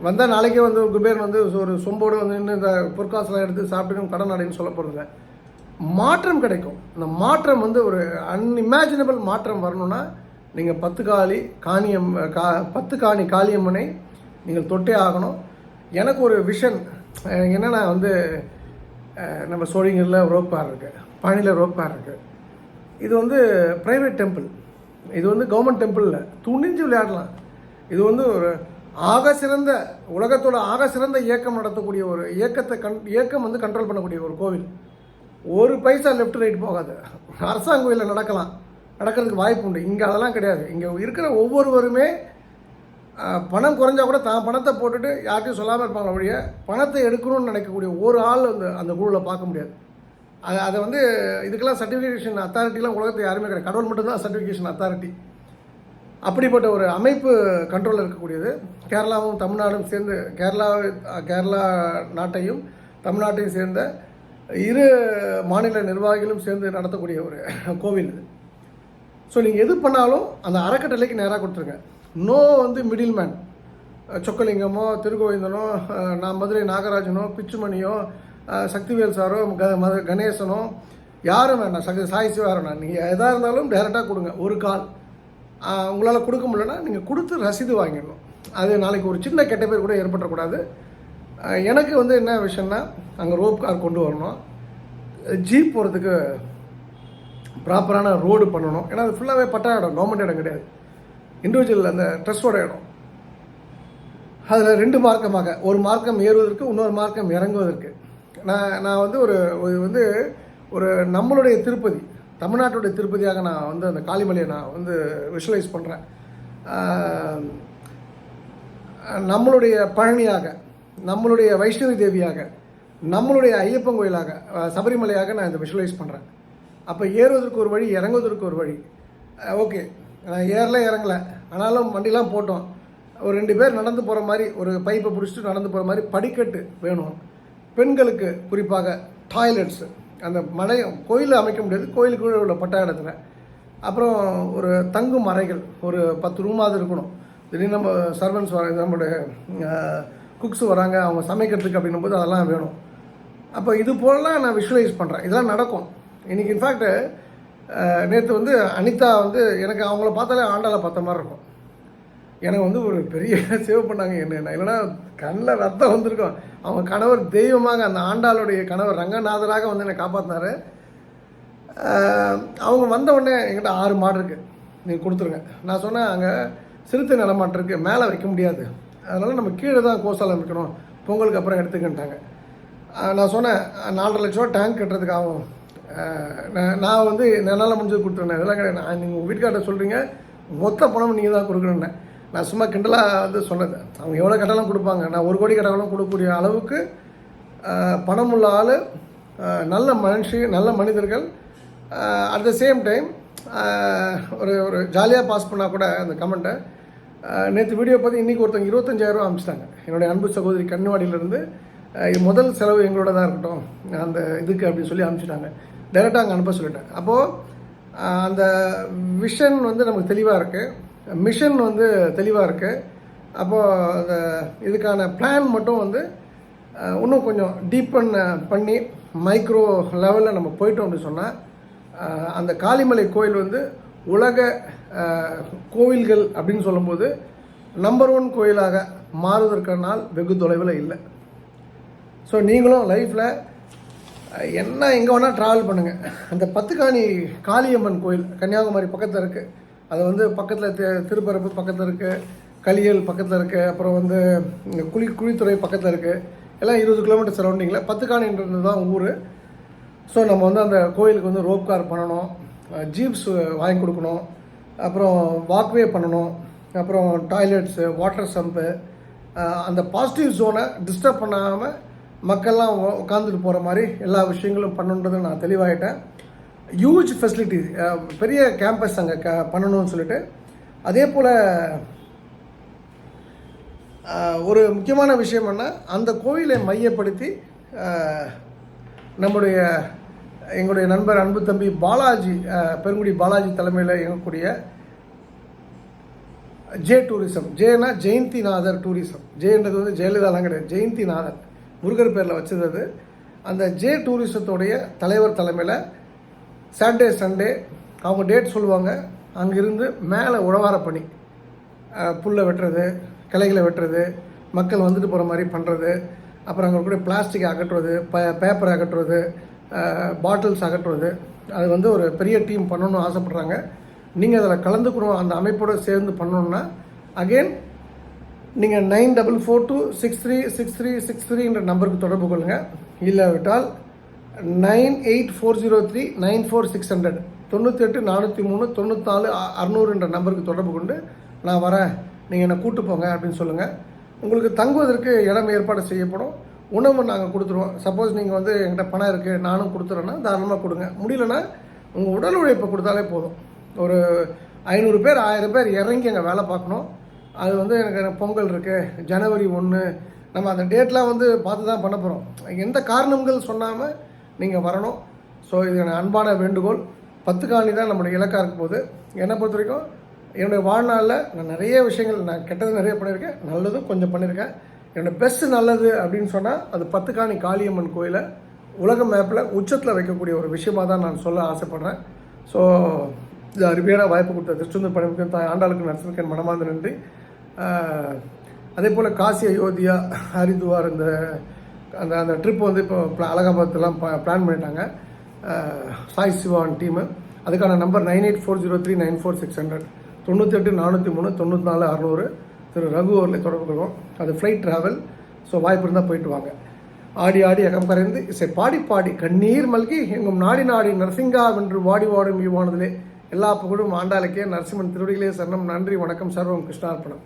வந்தால் நாளைக்கே வந்து குபேரன் வந்து ஒரு சொம்போடு வந்து இன்னும் இந்த பொற்காசெல்லாம் எடுத்து சாப்பிட்டு கடன் அடைன்னு சொல்ல போகிறதில்ல. மாற்றம் கிடைக்கும். இந்த மாற்றம் வந்து ஒரு அன்இமேஜினபிள் மாற்றம் வரணும்னா நீங்கள் 10 காணி காளியம்மனை நீங்கள் தொட்டே ஆகணும். எனக்கு ஒரு விஷன் என்னென்னா வந்து நம்ம சோழிங்கரில் ரோப்கார் இருக்குது, பழனியில் ரோப்கார் இருக்குது. இது வந்து ப்ரைவேட் டெம்பிள், இது வந்து கவர்மெண்ட் டெம்பிள் இல்லை, துணிஞ்சு விளையாடலாம். இது வந்து ஒரு ஆகச்சிறந்த உலகத்தோட ஆகச்சிறந்த இயக்கம் நடத்தக்கூடிய ஒரு இயக்கம் வந்து கண்ட்ரோல் பண்ணக்கூடிய ஒரு கோவில். ஒரு பைசா லெஃப்ட் ரைட் போகாது. அரசாங்க கோயிலில் நடக்கிறதுக்கு வாய்ப்பு உண்டு. இங்கே அதெல்லாம் கிடையாது. இங்கே இருக்கிற ஒவ்வொருவருமே பணம் குறைஞ்சா கூட தான் பணத்தை போட்டுட்டு யார்ட்டையும் சொல்லாமல் இருப்பாங்க. வழிய பணத்தை எடுக்கணும்னு நினைக்கக்கூடிய ஒரு ஆள் வந்து அந்த குழுவில் பார்க்க முடியாது. அதை வந்து இதுக்கெல்லாம் சர்டிஃபிகேஷன் அத்தாரிட்டிலாம் உலகத்தை யாருமே கிடையாது. கடவுள் மட்டும்தான் சர்டிஃபிகேஷன் அத்தாரிட்டி. அப்படிப்பட்ட ஒரு அமைப்பு கண்ட்ரோலில் இருக்கக்கூடியது. கேரளாவும் தமிழ்நாடும் சேர்ந்து கேரளா நாட்டையும் தமிழ்நாட்டையும் சேர்ந்த 2 மாநில நிர்வாகிகளும் சேர்ந்து நடத்தக்கூடிய ஒரு கோவில் இது. ஸோ நீங்கள் எது பண்ணாலும் அந்த அறக்கட்டளைக்கு நேராக கொடுத்துருங்க. நோ வந்து மிடில் மேன். சொக்கலிங்கமோ திருகோவிந்தனோ நான் மதுரை நாகராஜனோ பிச்சுமணியோ சக்திவேல் சாரோ கணேசனோ யாரும் வேண்டாம், சாய் சிவா வேணாம். நீங்கள் எதாக இருந்தாலும் டைரெக்டாக கொடுங்க. ஒரு கால் உங்களால் கொடுக்க முடியலன்னா நீங்கள் கொடுத்து ரசீது வாங்கிடணும். அது நாளைக்கு ஒரு சின்ன கெட்ட பேர் கூட ஏற்படக்கூடாது. எனக்கு வந்து என்ன விஷயம்னா, அங்கே ரோப் கார் கொண்டு வரணும், ஜீப் போகிறதுக்கு ப்ராப்பரான ரோடு பண்ணணும். ஏன்னா அது ஃபுல்லாகவே பட்டா இடம், கவர்மெண்ட் இடம் கிடையாது, இண்டிவிஜுவல் அந்த ட்ரஸ்டோட இடம். அதில் 2 மார்க்கமாக, ஒரு மார்க்கம் ஏறுவதற்கு, இன்னொரு மார்க்கம் இறங்குவதற்கு. நான் வந்து ஒரு நம்மளுடைய திருப்பதி, தமிழ்நாட்டுடைய திருப்பதியாக நான் வந்து அந்த காளிமலையை நான் வந்து விஷுவலைஸ் பண்ணுறேன். நம்மளுடைய பழனியாக, நம்மளுடைய வைஷ்ணவி தேவியாக, நம்மளுடைய ஐயப்பன் கோயிலாக, சபரிமலையாக நான் இதை விஷுவலைஸ் பண்ணுறேன். அப்போ ஏறுவதற்கு ஒரு வழி, இறங்குவதற்கு ஒரு வழி. ஓகே, நான் இறங்கலை, ஆனாலும் வண்டிலாம் போட்டோம். ஒரு 2 பேர் நடந்து போகிற மாதிரி, ஒரு பைப்பை பிடிச்சிட்டு நடந்து போகிற மாதிரி படிக்கட்டு வேணும். பெண்களுக்கு குறிப்பாக டாய்லெட்ஸு, அந்த மலை கோயிலில் அமைக்க முடியாது, கோயிலுக்கு உள்ள பட்டா இடத்துல. அப்புறம் ஒரு தங்கும் அறைகள், ஒரு 10 ரூமாவது இருக்கணும். திடீர்னு நம்ம சர்வன்ஸ் வராங்க, நம்மளுடைய குக்ஸ் வராங்க, அவங்க சமைக்கிறதுக்கு அப்படின்னும் போது அதெல்லாம் வேணும். அப்போ இது போலலாம் நான் விஷுவலைஸ் பண்ணுறேன். இதெல்லாம் நடக்கும். இன்றைக்கி இன்ஃபேக்ட் நேற்று வந்து அனிதா வந்து எனக்கு அவங்கள பார்த்தாலே ஆண்டாளை பார்த்த மாதிரி இருக்கும். எனக்கு வந்து ஒரு பெரிய சேவ் பண்ணாங்க என்ன, இல்லைன்னா கண்ணில் ரத்தம் வந்திருக்கும். அவங்க கணவர் தெய்வமாக, அந்த ஆண்டாளுடைய கணவர் ரங்கநாதராக வந்து என்னை காப்பாற்றினார். அவங்க வந்த உடனே என்கிட்ட 6 மாடு இருக்குது, நீங்கள் கொடுத்துருங்க. நான் சொன்னேன், அங்கே சிறுத்தை நடமாட்டம் இருக்குது, மேலே வைக்க முடியாது, அதனால் நம்ம கீழே தான் கோசாலம் வைக்கணும், பொங்கலுக்கு அப்புறம் எடுத்துக்கிட்டாங்க. நான் சொன்னேன், 4.5 லட்ச ரூபா டேங்க் கட்டுறதுக்கு ஆகும், நான் வந்து என்னால் முடிஞ்சது கொடுத்துருந்தேன். இதெல்லாம் கிடையாது, நீங்கள் உங்கள் வீட்டுக்கார்ட்ட சொல்கிறீங்க, மொத்த பணம் நீங்கள் தான் கொடுக்கணுன்னே. நான் சும்மா கிண்டலாக வந்து சொன்னது. அவங்க எவ்வளோ கட்டணம் கொடுப்பாங்க, நான் 1 கோடி கட்டணம் கொடுக்கக்கூடிய அளவுக்கு பணம் உள்ள ஆள், நல்ல நல்ல மனிதர்கள். அட் த சேம் டைம் ஒரு ஜாலியாக பாஸ் பண்ணால் கூட அந்த கமெண்ட்டை. நேற்று வீடியோ பார்த்து இன்றைக்கி ஒருத்தங்க 25,000 ரூபா அனுப்பிச்சிட்டாங்க. என்னுடைய அன்பு சகோதரி கன்னிவாடியிலேருந்து முதல் செலவு எங்களோட தான் இருக்கட்டும் அந்த இதுக்கு அப்படின்னு சொல்லி அனுப்பிச்சிட்டாங்க. டைரெக்டாக அங்கே அனுப்ப சொல்லிட்டேன். அப்போது அந்த விஷன் வந்து நமக்கு தெளிவாக இருக்குது, மிஷன் வந்து தெளிவாக இருக்குது. அப்போது அந்த இதுக்கான பிளான் மட்டும் வந்து இன்னும் கொஞ்சம் டீப்பன் பண்ணி மைக்ரோ லெவலில் நம்ம போயிட்டோம் அப்படின்னு சொன்னால், அந்த காளிமலை கோயில் வந்து உலக கோவில்கள் அப்படின்னு சொல்லும்போது நம்பர் 1 கோயிலாக மாறுவதற்கான நாள் வெகு தொலைவில் இல்லை. ஸோ நீங்களும் லைஃப்பில் என்ன எங்கே வேணால் ட்ராவல் பண்ணுங்கள். அந்த பத்துக்காணி காளியம்மன் கோயில் கன்னியாகுமரி பக்கத்தில் இருக்குது. அது வந்து பக்கத்தில் திருப்பரப்பு பக்கத்தில் இருக்குது, களியல் பக்கத்தில் இருக்குது, அப்புறம் வந்து குழித்துறை பக்கத்தில் இருக்குது. எல்லாம் 20 கிலோமீட்டர் சரௌண்டிங்கில் பத்துக்காணின்றது தான் ஊர். ஸோ நம்ம வந்து அந்த கோயிலுக்கு வந்து ரோப் கார் பண்ணணும், ஜீப்ஸ் வாங்கி கொடுக்கணும், அப்புறம் வாக்வே பண்ணணும், அப்புறம் டாய்லெட்ஸு, வாட்டர் சம்பு, அந்த பாசிட்டிவ் ஜோனை டிஸ்டர்ப் பண்ணாமல் மக்கள்லாம் உட்காந்துட்டு போகிற மாதிரி எல்லா விஷயங்களும் பண்ணணுன்றது நான் தெளிவாகிட்டேன். ஹியூஜ் ஃபெசிலிட்டி, பெரிய கேம்பஸ் அங்கே பண்ணணும்னு சொல்லிட்டு. அதே போல் ஒரு முக்கியமான விஷயம் என்ன, அந்த கோயிலை மையப்படுத்தி எங்களுடைய நண்பர் அன்பு தம்பி பாலாஜி, பெருங்குடி பாலாஜி தலைமையில் இயங்கக்கூடிய ஜே டூரிசம், ஜேனா ஜெயந்திநாதர் டூரிசம், ஜேன்றது வந்து ஜெயலலிதாலாம் கிடையாது, ஜெயந்திநாதர் முருகர் பேரில் வச்சது. அந்த ஜே டூரிசத்தோடைய தலைவர் தலைமையில் சாட்டர்டே சண்டே அவங்க டேட் சொல்லுவாங்க, அங்கேருந்து மேலே உழவார பணி, புல்லை வெட்டுறது, கிளைகளை வெட்டுறது, மக்கள் வந்துட்டு போகிற மாதிரி பண்ணுறது, அப்புறம் அங்கே கூட பிளாஸ்டிக் அகற்றுவது, பேப்பர் அகற்றுவது, பாட்டில்ஸ் அகற்றுவது. அது வந்து ஒரு பெரிய டீம் பண்ணணும்னு ஆசைப்பட்றாங்க. நீங்கள் அதில் கலந்துக்கணும், அந்த அமைப்போடு சேர்ந்து பண்ணணுன்னா அகெயின் நீங்கள் 9442636363 நம்பருக்கு தொடர்பு கொள்ளுங்கள். இல்லாவிட்டால் 9840394600 98 நம்பருக்கு தொடர்பு கொண்டு நான் வரேன், நீங்கள் என்னை கூட்டு போங்க அப்படின்னு சொல்லுங்கள். உங்களுக்கு தங்குவதற்கு இடம் ஏற்பாடு செய்யப்படும், உணவு நாங்கள் கொடுத்துருவோம். சப்போஸ் நீங்கள் வந்து என்கிட்ட பணம் இருக்குது நானும் கொடுத்துறேன்னா தாராளமாக கொடுங்க. முடியலன்னா உங்கள் உடல் உழைப்பை கொடுத்தாலே போதும். ஒரு 500 பேர் 1000 பேர் இறங்கி அங்கே வேலை பார்க்கணும். அது வந்து எனக்கு பொங்கல் இருக்குது, ஜனவரி 1, நம்ம அந்த டேட்லாம் வந்து பார்த்து தான் பண்ண போகிறோம். எந்த காரணங்கள் சொன்னாமல் நீங்கள் வரணும். ஸோ இது எனக்கு அன்பான வேண்டுகோள். பத்துக்காணி தான் நம்மளுடைய இலக்காக இருக்கும் போது என்னை பொறுத்த வரைக்கும் என்னுடைய வாழ்நாளில் நான் நிறைய விஷயங்கள், நான் கெட்டது நிறைய பண்ணியிருக்கேன், நல்லதும் கொஞ்சம் பண்ணியிருக்கேன். என்னோடய பெஸ்ட்டு நல்லது அப்படின்னு சொன்னால் அது பத்துக்காணி காளியம்மன் கோயிலை உலக மேப்பில் உச்சத்தில் வைக்கக்கூடிய ஒரு விஷயமாக தான் நான் சொல்ல ஆசைப்பட்றேன். ஸோ இது அருமையான வாய்ப்பு கொடுத்த திருச்செந்தூர் பணிமுகம் தாய் ஆண்டாளுக்கு நரசிம்மருக்கு மனமார்ந்த நன்றி. அதே போல் காசி, அயோத்தியா, ஹரித்வார் இந்த அந்த அந்த ட்ரிப் வந்து இப்போ அலகாபாத்லாம் பிளான் பண்ணிட்டாங்க சாய் சிவான் டீமு. அதுக்கான நம்பர் 9840394600 98 403 94 600 திரு ரகு அவர்களை தொடர்பு கொள்வோம். அது ஃப்ளைட் ட்ராவல். ஸோ வாய்ப்பு இருந்தால் போயிட்டு வாங்க. ஆடி ஆடி அகம் கரைந்து இசை பாடி பாடி கண்ணீர் மல்கி எங்கும் நாடி நாடி நரசிங்கா வென்று வாடி வாடும் ஈவானதிலே எல்லா புகழும் ஆண்டாளுக்கே. நரசிம்மன் திருவடிகளே சரணம். நன்றி, வணக்கம். சர்வம் கிருஷ்ணார்ப்பணம்.